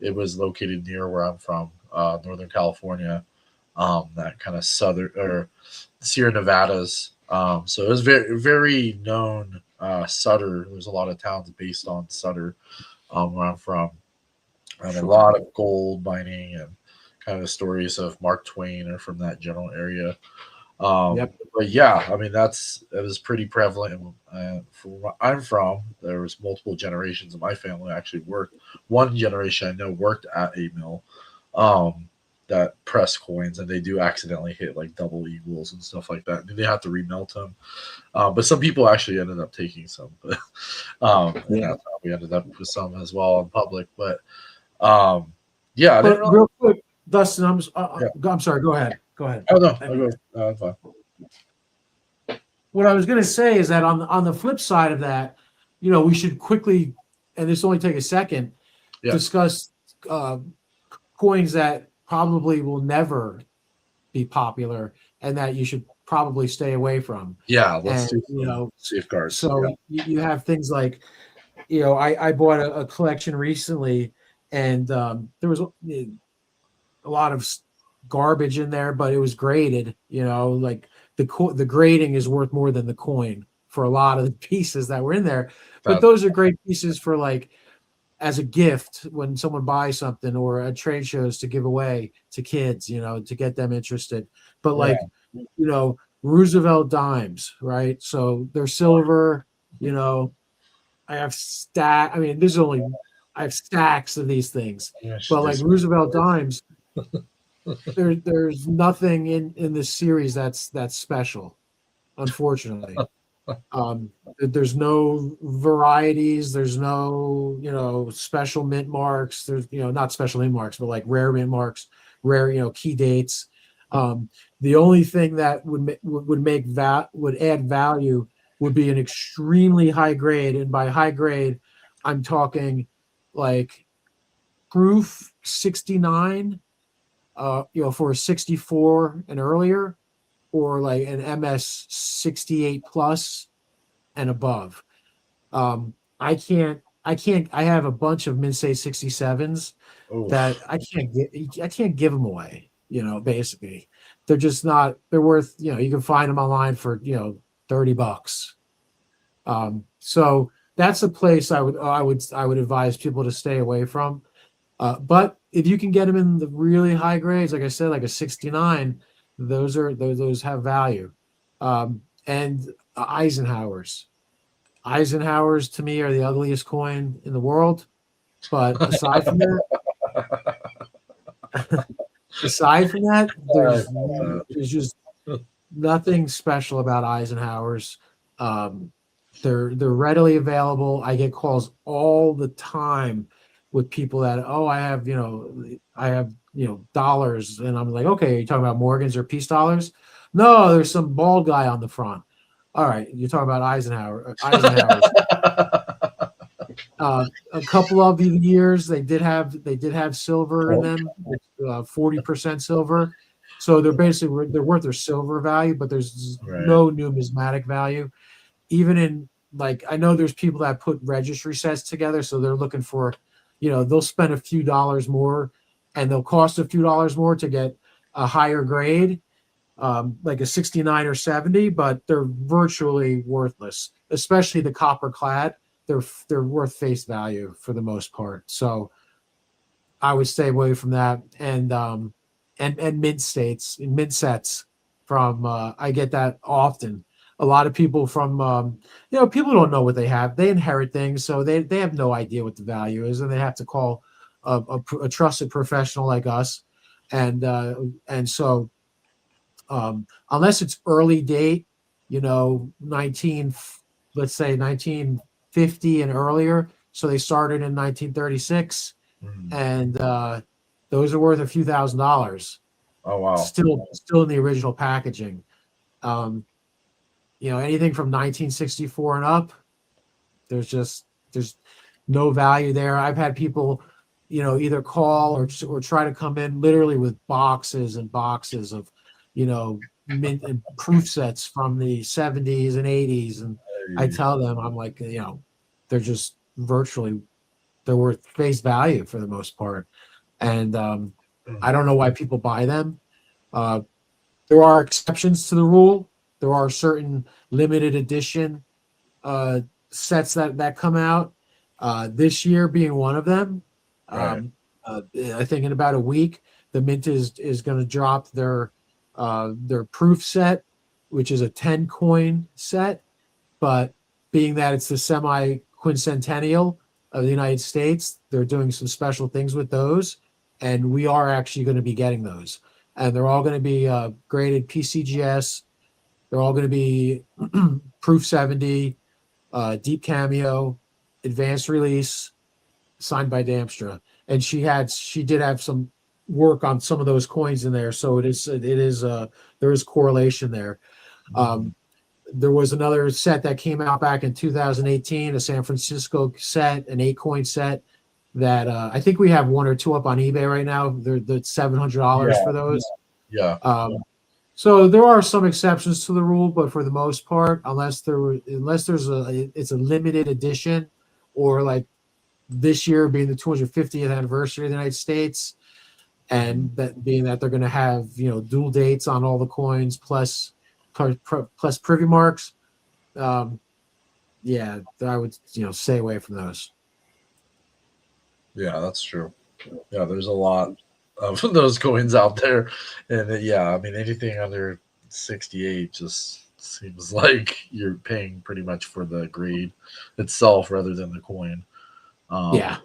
it was located near where I'm from, Northern California, that kind of southern or Sierra Nevadas. So it was very very known. Sutter. There's a lot of towns based on Sutter, where I'm from, and a Sure. lot of gold mining and kind of the stories of Mark Twain are from that general area. Yep. But yeah, I mean it was pretty prevalent. From where I'm from, there was multiple generations of my family actually worked. One generation I know worked at a mill um, that press coins, and they do accidentally hit like double eagles and stuff like that. And they have to remelt them. But some people actually ended up taking some, and that's how we ended up with some as well in public. But um, yeah, I didn't But know. real quick, Dustin, Yeah, I'm sorry. Go ahead. Go ahead. I don't know. I I mean, go. Fine. what I was going to say is that on the flip side of that, we should quickly, and this only take a second, Yeah, discuss uh, coins that probably will never be popular and that you should probably stay away from. yeah. Let's And do some safeguards. so Yeah. you have things like, I bought a collection recently, and there was a lot of garbage in there, but it was graded. Like the grading is worth more than the coin for a lot of the pieces that were in there. But That, those are great pieces for, like, as a gift when someone buys something, or at trade shows to give away to kids, to get them interested. But yeah. like, Roosevelt dimes, right? So they're silver. You know, I mean, I have stacks of these things, I should but do like some. Roosevelt dimes, there's nothing in this series that's special, unfortunately. There's no varieties. There's no, special mint marks. There's, not special mint marks, but like rare mint marks, rare, key dates. The only thing that would add value would be an extremely high grade, and by high grade, I'm talking like proof 69, for a 64 and earlier, or like an MS 68 plus and above. I have a bunch of Minsei 67s that Oof. I can't give them away, basically. They're just not, they're worth, you can find them online for, $30. So that's a place I would advise people to stay away from. But if you can get them in the really high grades, like I said, like a 69, those have value. And Eisenhower's. Eisenhower's to me are the ugliest coin in the world. But aside from that, there's just nothing special about Eisenhower's. Um, they're readily available. I get calls all the time with people that, oh, I have dollars, and I'm like, okay, are you talking about Morgans or peace dollars? No, there's some bald guy on the front. All right, you're talking about Eisenhower's. A couple of the years they did have silver in them, 40% silver. So they're worth their silver value, but there's Right. no numismatic value. Even in, like, I know there's people that put registry sets together, so they're looking for, they'll spend a few dollars more, and they'll cost a few dollars more to get a higher grade, like a 69 or 70, but they're virtually worthless, especially the copper clad. They're worth face value for the most part. So I would stay away from that. And mint sets from, I get that often. A lot of people from, people don't know what they have. They inherit things, so they have no idea what the value is, and they have to call a trusted professional like us. And so, unless it's early date, 19, let's say 1950 and earlier. So they started in 1936, Mm. and those are worth a few $1,000s. Oh wow. Still in the original packaging. Um, Anything from 1964 and up, there's no value there. I've had people, either call or try to come in literally with boxes and boxes of, mint and proof sets from the 70s and 80s, and I Hey. tell them, I'm like, they're just they're worth face value for the most part, and I don't know why people buy them. Uh, there are exceptions to the rule. There are certain limited edition uh, sets that come out. This year being one of them. Right. I think in about a week, the Mint is going to drop their proof set, which is a 10 coin set. But being that it's the semi quincentennial of the United States, they're doing some special things with those, and we are actually going to be getting those. And they're all going to be graded PCGS. They're all going to be proof 70, deep cameo, advanced release, signed by Damstra. And she did have some work on some of those coins in there, so there is correlation there. Um, there was another set that came out back in 2018, a San Francisco set, an 8 coin set that I think we have one or two up on eBay right now. They're $700 Yeah. for those. Yeah. So there are some exceptions to the rule, but for the most part, unless it's a limited edition, or like this year being the 250th anniversary of the United States, and that being that they're going to have dual dates on all the coins plus privy marks. Yeah, I would stay away from those. Yeah, that's true. Yeah, there's a lot of those coins out there, and yeah, I mean anything under 68 just seems like you're paying pretty much for the grade itself rather than the coin. Um, Yeah,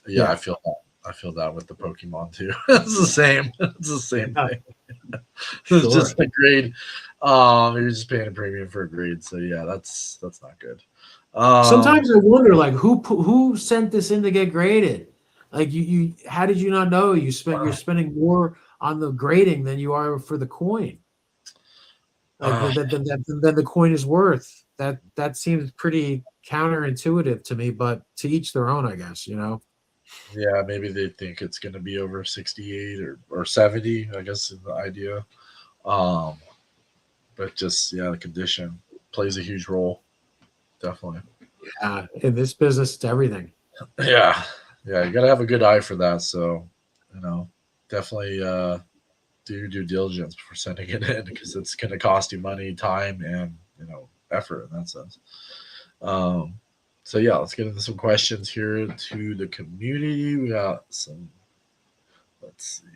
yeah, yeah, I feel that with the Pokemon too. It's the same. It's the same yeah, thing. It's sure. just a grade. You're just paying a premium for a grade. So yeah, that's not good. Um, Sometimes I wonder, like, who sent this in to get graded? Like, how did you not know you're spending more on the grading than you are for the coin? Like uh, than the coin is worth. that seems pretty counterintuitive to me, but to each their own, I guess, you know. Yeah, maybe they think it's going to be over 68 or 70, I guess is the idea. Um, but just, yeah, the condition plays a huge role. Definitely. In this business, it's everything. Yeah. Yeah. You got to have a good eye for that. So, you know, definitely do your due diligence before sending it in because it's going to cost you money, time, and, effort in that sense. Um, so, yeah, let's get into some questions here to the community. We got some, let's see.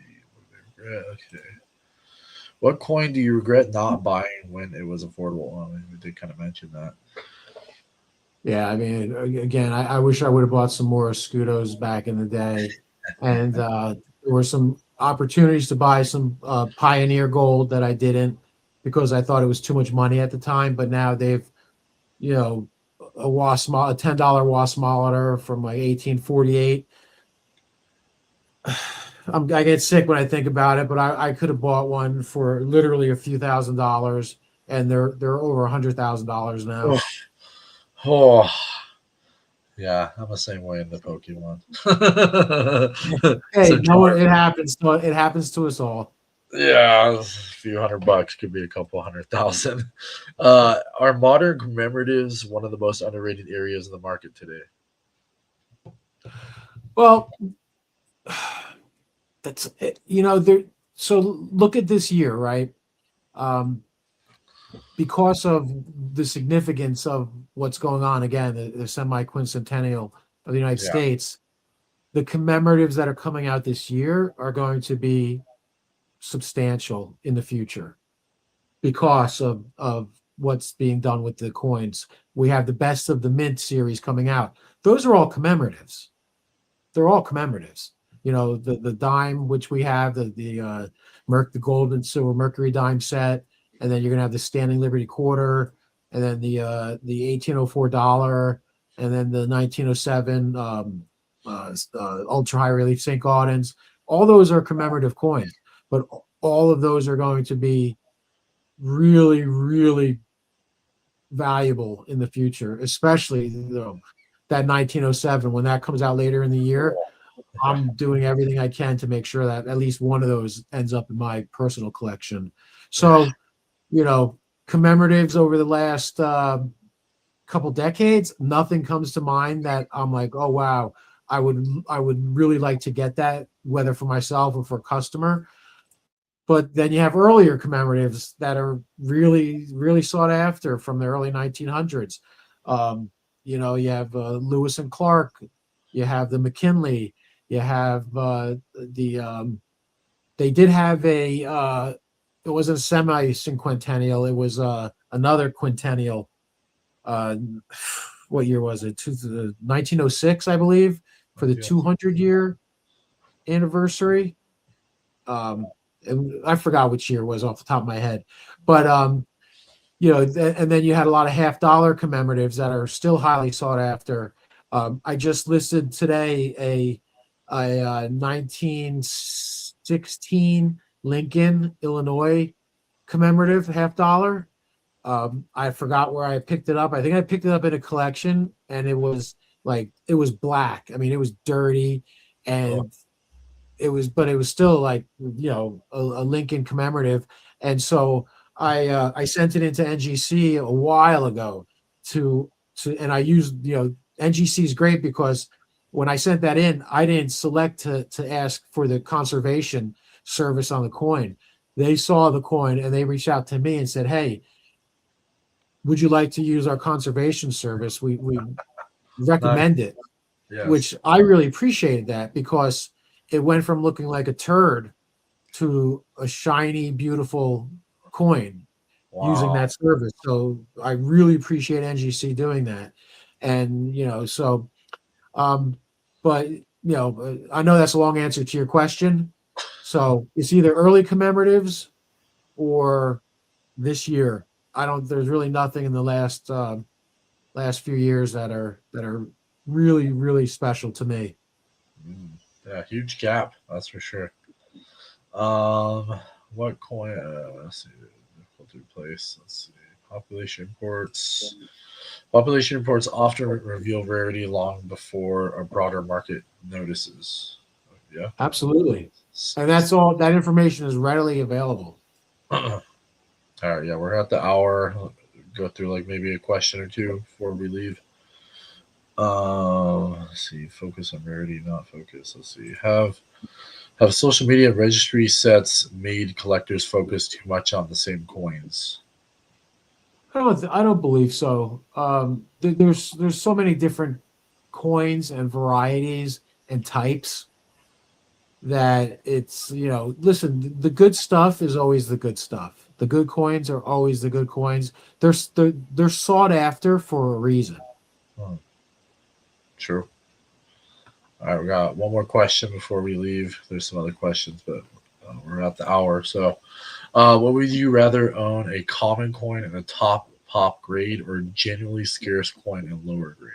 Okay. What coin do you regret not buying when it was affordable? I mean, we did kind of mention that. Yeah, I mean, again, I wish I would have bought some more Scudos back in the day, and there were some opportunities to buy some Pioneer Gold that I didn't because I thought it was too much money at the time. But now they've, you know, a $10 Wass monitor from like 1848. I get sick when I think about it, but I could have bought one for literally a few $1,000s, and they're over $100,000 now. Oh, oh, yeah, I'm the same way in the Pokemon. Hey, So no, charm. it happens. It happens to us all. Yeah, a few $100 could be a couple 100,000. Are modern commemoratives one of the most underrated areas of the market today? Well, that's there. So look at this year, right? Um, because of the significance of what's going on again, the semi-quincentennial of the United Yeah, States, the commemoratives that are coming out this year are going to be substantial in the future because of what's being done with the coins. We have the best of the mint series coming out. Those are all commemoratives. They're all commemoratives. The dime which we have, the gold and silver Mercury dime set, and then you're gonna have the Standing Liberty quarter, and then the 1804 dollar, and then the 1907 ultra high relief St. Gaudens. All those are commemorative coins, but all of those are going to be really, really valuable in the future, especially that 1907 when that comes out later in the year. I'm doing everything I can to make sure that at least one of those ends up in my personal collection. So, commemoratives over the last couple decades, nothing comes to mind that I'm like, oh wow, I would really like to get that, whether for myself or for a customer. But then you have earlier commemoratives that are really, really sought after from the early 1900s. You have Lewis and Clark, you have the McKinley, you have they did have it wasn't a semi-cinquentennial, it was another quintennial. Uh, what year was it? 1906, I believe, for the 200-year anniversary. Um, and I forgot which year it was off the top of my head, but and then you had a lot of half-dollar commemoratives that are still highly sought after. I just listed today a 1916 Lincoln, Illinois commemorative half-dollar. I forgot where I picked it up. I think I picked it up in a collection, and it was black. I mean, it was dirty, oh, and but it was still like a Lincoln commemorative. And so I sent it into NGC a while ago and I used NGC is great because when I sent that in, I didn't select to ask for the conservation service on the coin. They saw the coin and they reached out to me and said, "Hey, would you like to use our conservation service? We nice. recommend it." Yes. Which I really appreciated that because it went from looking like a turd to a shiny, beautiful coin using Wow. that service. So I really appreciate NGC doing that. And, um, but, I know that's a long answer to your question. So it's either early commemoratives or this year. There's really nothing in the last few years that are really, really special to me. Mm. Yeah, huge gap. That's for sure. Um, what coin? Let's see. Difficult to replace. Let's see. Population reports. Population reports often reveal rarity long before a broader market notices. Yeah. Absolutely. And that's all. That information is readily available. All right. Yeah, we're at the hour. Go through like maybe a question or two before we leave. Let's see. Focus on rarity, not focus. Let's see. Have social media registry sets made collectors focus too much on the same coins? I don't believe so. There's so many different coins and varieties and types that it's, listen, the good stuff is always the good stuff. The good coins are always the good coins. They're sought after for a reason. Hmm, true. All right, we got one more question before we leave. There's some other questions, but we're at the hour. So, what would you rather own, a common coin in a top pop grade or a genuinely scarce coin in lower grade?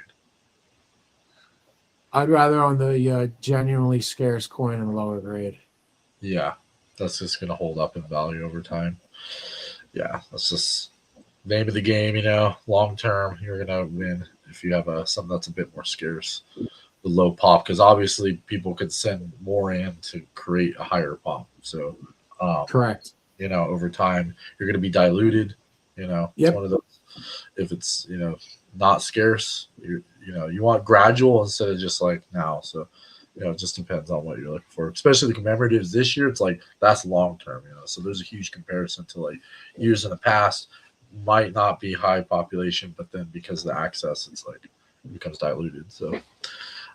I'd rather own the genuinely scarce coin in lower grade. Yeah, that's just going to hold up in value over time. Yeah, that's just name of the game. Long term, you're going to win if you have something that's a bit more scarce, the low pop, because obviously people could send more in to create a higher pop. So, um, Correct. over time, you're going to be diluted. It's Yep. one of those. If it's not scarce, you want gradual instead of just like now. So it just depends on what you're looking for. Especially the commemoratives this year, it's like that's long term. So there's a huge comparison to like years in the past. Might not be high population, but then because of the access, it's like it becomes diluted. So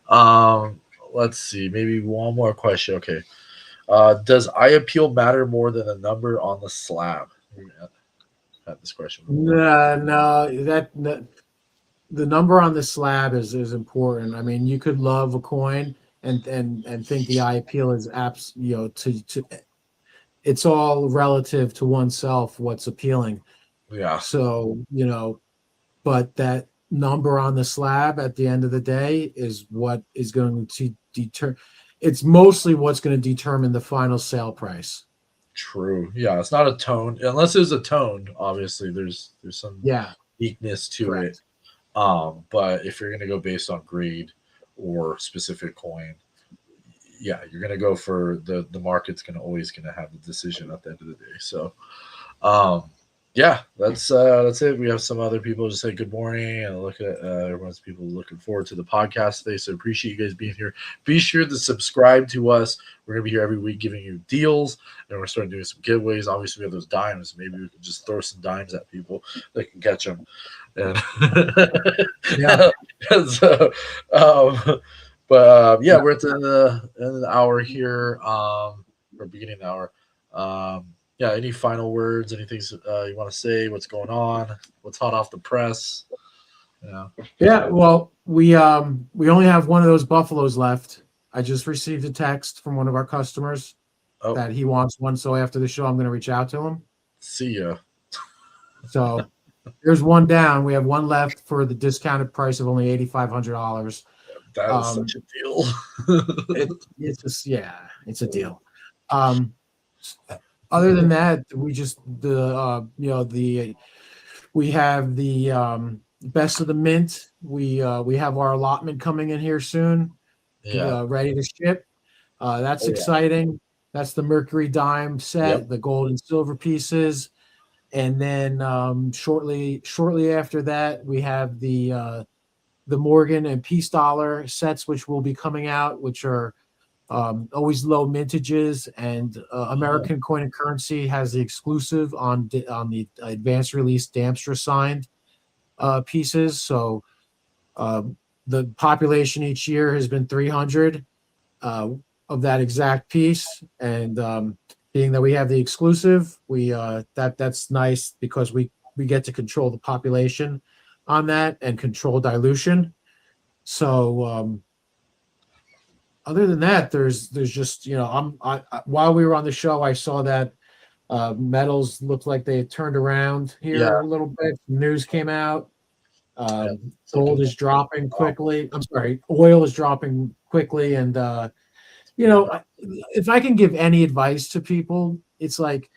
um, let's see, maybe one more question. Okay, does eye appeal matter more than the number on the slab? We had this question before. No, no, the number on the slab is important. I mean, you could love a coin and think the eye appeal is to it's all relative to oneself what's appealing. Yeah, So, but that number on the slab at the end of the day is what is going to deter it's mostly what's going to determine the final sale price. true. Yeah, it's not a tone unless there's a tone. Obviously, there's some Yeah, uniqueness to it. correct. But if you're gonna go based on grade or specific coin, yeah, you're gonna go for the market's gonna have the decision at the end of the day. So, um, yeah, that's it. We have some other people just say good morning and look at everyone's people looking forward to the podcast today. So appreciate you guys being here. Be sure to subscribe to us. We're gonna be here every week giving you deals, and we're starting doing some giveaways. Obviously, we have those dimes. Maybe we can just throw some dimes at people that can catch them. And Yeah. and so, yeah, Yeah. we're at the end of the hour here, or beginning of the hour. Yeah, any final words? Anything you want to say? What's going on? What's hot off the press? Yeah. Yeah, well, we only have one of those buffaloes left. I just received a text from one of our customers Oh, that he wants one. So after the show, I'm going to reach out to him. see ya. So there's one down. We have one left for the discounted price of only $8,500. That is such a deal. It's just, yeah, it's a deal. Um, Other than that, we have the best of the mint. We have our allotment coming in here soon, Yeah. ready to ship. That's Oh, yeah. exciting. That's the Mercury dime Yep. set, the gold and silver pieces, and then shortly after that, we have the Morgan and Peace dollar sets, which will be coming out, which are always low mintages, and Oh, American Coin and Currency has the exclusive on the advanced release Damstra signed pieces. So the population each year has been 300 of that exact piece, and being that we have the exclusive, that's nice because we get to control the population on that and control dilution. So other than that, there's just while we were on the show, I saw that metals looked like they had turned around yeah. here a little bit. News came out. Yeah. It's looking Gold like is dropping wow. quickly. I'm sorry, oil is dropping quickly, and Yeah. if I can give any advice to people, it's like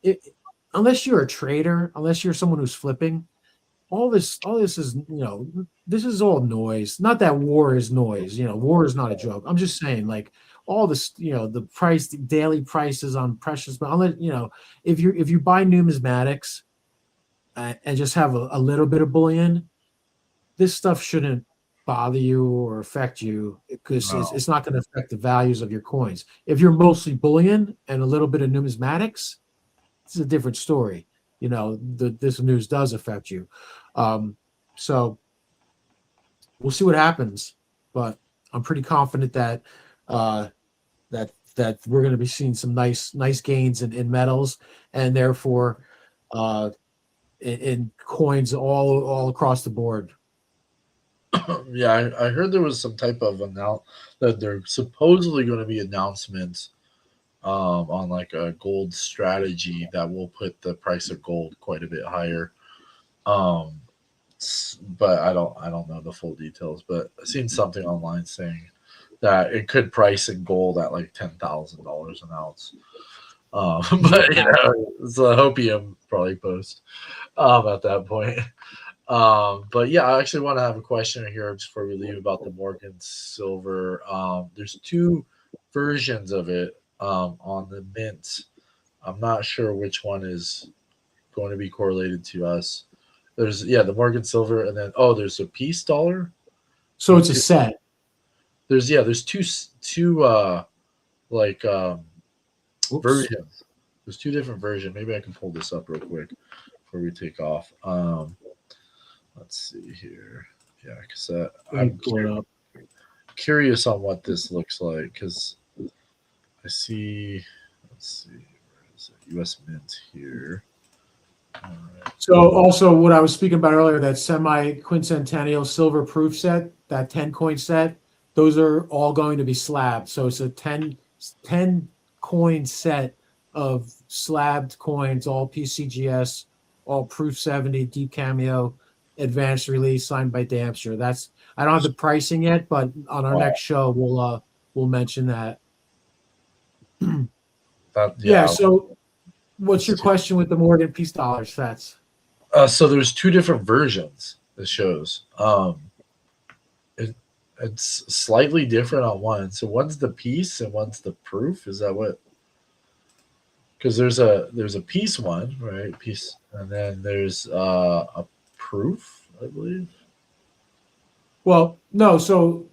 it, unless you're a trader, unless you're someone who's flipping, all this is, this is all noise. Not that war is noise. War is not a joke. I'm just saying, like, all this, the price, the daily prices on precious, but unless, if you buy numismatics and just have a little bit of bullion, this stuff shouldn't bother you or affect you, because No. it's not going to affect the values of your coins. If you're mostly bullion and a little bit of numismatics, it's a different story. This news does affect you. So we'll see what happens, but I'm pretty confident that uh, that we're going to be seeing some nice gains in metals, and therefore in coins all across the board. Yeah, I heard there was some type of that there's supposedly going to be announcements on like a gold strategy that will put the price of gold quite a bit higher. Um, but I don't know the full details. But I seen something online saying that it could price in gold at like $10,000 an ounce. But Yeah. it's a hopium probably post at that point. But yeah, I actually want to have a question here just before we leave about the Morgan silver. There's two versions of it on the mint. I'm not sure which one is going to be correlated to us. There's the Morgan silver, and then there's a peace dollar. So There's it's a two. set. There's two like Oops. versions. There's two different versions. Maybe I can pull this up real quick before we take off. Let's see here. Yeah, because Let me I'm pull it up. curious on what this looks like because I see. Let's see, where is it? U.S. Mint here. All right. So also what I was speaking about earlier, that semi-quincentennial silver proof set, that 10 coin set, those are all going to be slabbed. So it's a 10 coin set of slabbed coins, all PCGS, all proof 70, deep cameo, advanced release, signed by Damster. I don't have the pricing yet, but on our Wow. next show we'll mention that. That Yeah, yeah. so what's It's your question with the Morgan Peace dollar sets? so there's two different versions. This shows. It, it's slightly different on one. So one's the piece and one's the proof. Is that what? Because there's a piece one, right? Piece, and then there's a proof, I believe. Well, no, so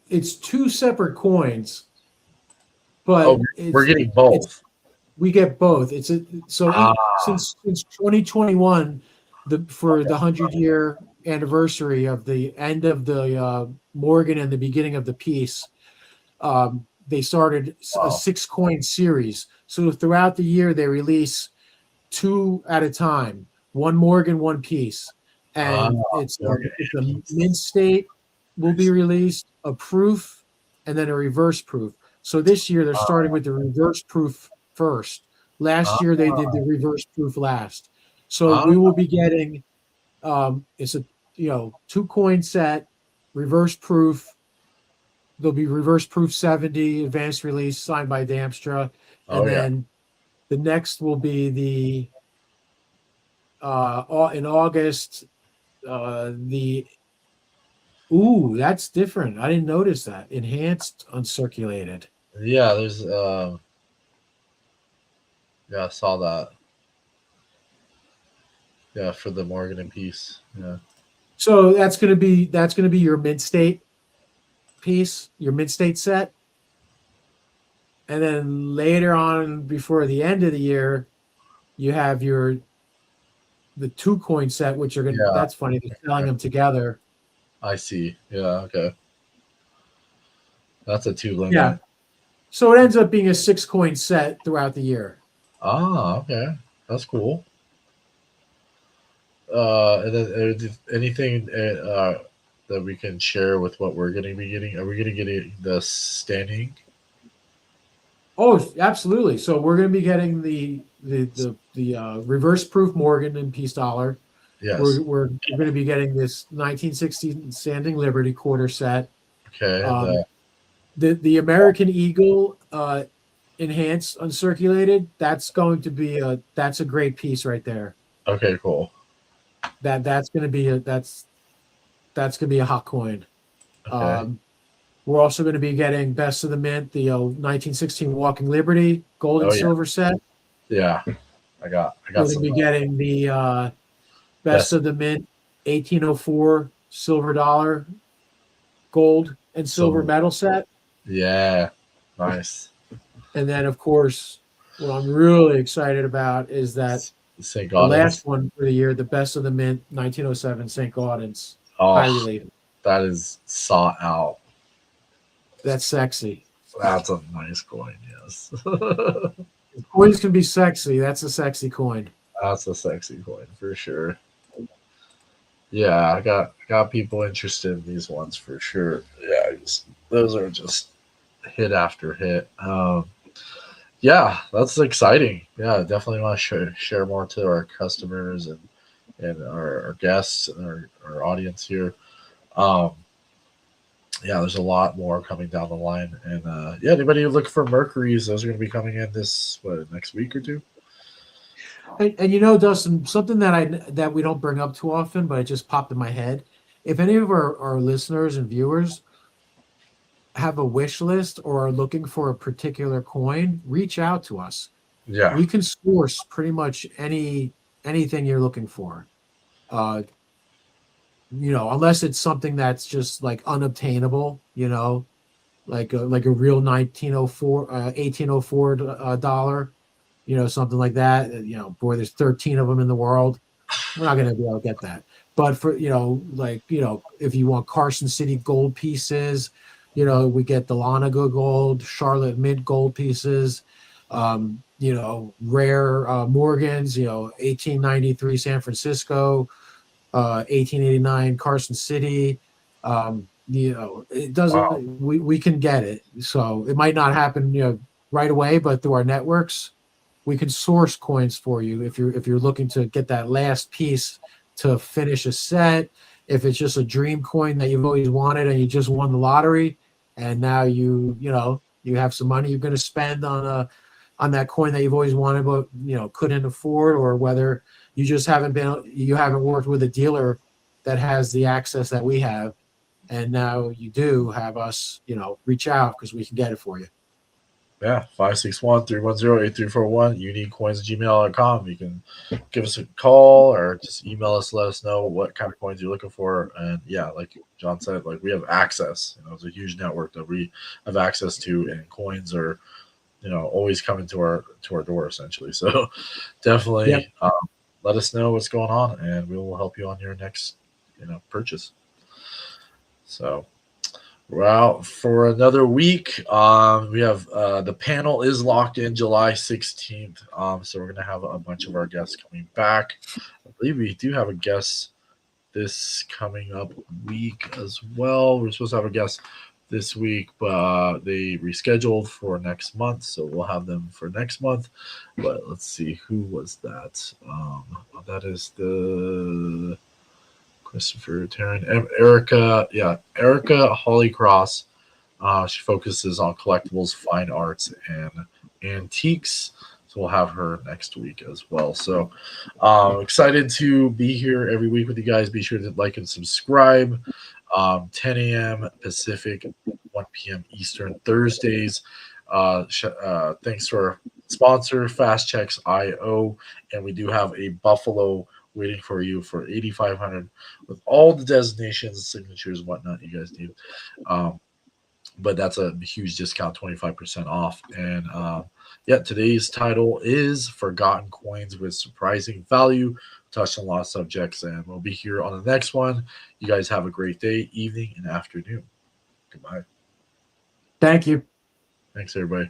it's two separate coins, Oh, but we're getting it's both. we get both. Ah, Since 2021, for the okay. 100-year anniversary of the end of the Morgan and the beginning of the peace, they started a Wow. 6 coin series. So throughout the year, they release two at a time, one Morgan, one piece, Ah, and it's Morgan it's and a piece. mint state will I be see. released, a proof, and then a reverse proof. So this year they're starting Ah, with the reverse proof first. Last year they did ah, the reverse proof last. So ah, we will be getting it's a 2 coin set, reverse proof. There'll be reverse proof 70 advanced release signed by Damstra, and oh yeah. then the next will be the in August. The Ooh, that's different. I didn't notice that. Enhanced uncirculated. Yeah, there's yeah, I saw that. Yeah, for the Morgan and piece. Yeah. So that's gonna be your mid state piece, your mid state set, and then later on before the end of the year, you have the 2 coin set, which are gonna. Yeah. That's funny. They're selling them together. I see. Yeah, okay. That's a two Yeah. limit. So it ends up being a 6 coin set throughout the year. Ah, okay. That's cool. And then anything that we can share with what we're going to be getting? Are we going to get the standing? Oh, absolutely. So we're going to be getting the reverse proof Morgan and Peace dollar. Yes. We're going to be getting this 1960 Standing Liberty quarter set. Okay. Um, the American Eagle enhanced uncirculated, that's going to be that's a great piece right there. Okay, cool. That's going to be that's going to be a hot coin. Okay. Um, we're also going to be getting Best of the Mint, the 1916 Walking Liberty gold and Oh yeah, silver set. yeah. I We're got going to some be getting the Best best of the Mint 1804 silver dollar gold and silver silver. medal set. Yeah, nice. And then, of course, what I'm really excited about is that St. the last Gaudens. one for the year, the Best of the Mint 1907 St. Gaudens high Oh, relief. that is sought out. That's sexy. That's a nice coin. Yes, Coins can be sexy. That's a sexy coin. that's a sexy coin for sure. Yeah, I got people interested in these ones for sure. Yeah, those are just hit after hit. Yeah, that's exciting. Yeah, definitely want to share more to our customers and our guests and our audience here. Um, yeah, there's a lot more coming down the line, and yeah, anybody looking for Mercuries, those are going to be coming in this next week or two. And you know, Dustin, something that we don't bring up too often, but it just popped in my head. If any of our listeners and viewers have a wish list or are looking for a particular coin, reach out to us. Yeah, We can source pretty much anything you're looking for. Uh, unless it's something that's just like unobtainable, like a real 1904, 1804 dollar, something like that. Boy, there's 13 of them in the world. We're not going to be able to get that. But for, if you want Carson City gold pieces, we get the Lanaga gold, Charlotte Mint gold pieces, rare Morgans, 1893 San Francisco, 1889 Carson City. It wow, doesn't, we can get it. So it might not happen, right away, but through our networks, we can source coins for you if you're looking to get that last piece to finish a set. If it's just a dream coin that you've always wanted and you just won the lottery, and now you have some money you're going to spend on that coin that you've always wanted but couldn't afford, or whether you haven't worked with a dealer that has the access that we have, and now you do have us reach out because we can get it for you. yeah, 561-310-8341, uniquecoins@gmail.com. You can give us a call or just email us, let us know what kind of coins you're looking for. And yeah, like John said, like we have access. It's a huge network that we have access to, and coins are always coming to our door essentially. So Yep. definitely let us know what's going on, and we will help you on your next purchase. So we're out for another week. We have the panel is locked in July 16th. So we're gonna have a bunch of our guests coming back. I believe we do have a guest this coming up week as well. We're supposed to have a guest this week, but they rescheduled for next month, so we'll have them for next month. But let's see, who was that? That is the Christopher Taryn, Erica. Yeah, Erica Hollycross. She focuses on collectibles, fine arts, and antiques. So we'll have her next week as well. So excited to be here every week with you guys. Be sure to like and subscribe. 10 a.m. Pacific, 1 p.m. Eastern, Thursdays. Thanks to our sponsor, Fast Checks IO. And we do have a Buffalo waiting for you for 8,500 with all the designations, signatures, whatnot you guys need. But that's a huge discount, 25% off. And yeah, today's title is Forgotten Coins with Surprising Value. Touched on a lot of subjects, and we'll be here on the next one. You guys have a great day, evening, and afternoon. Goodbye. Thank you. Thanks, everybody.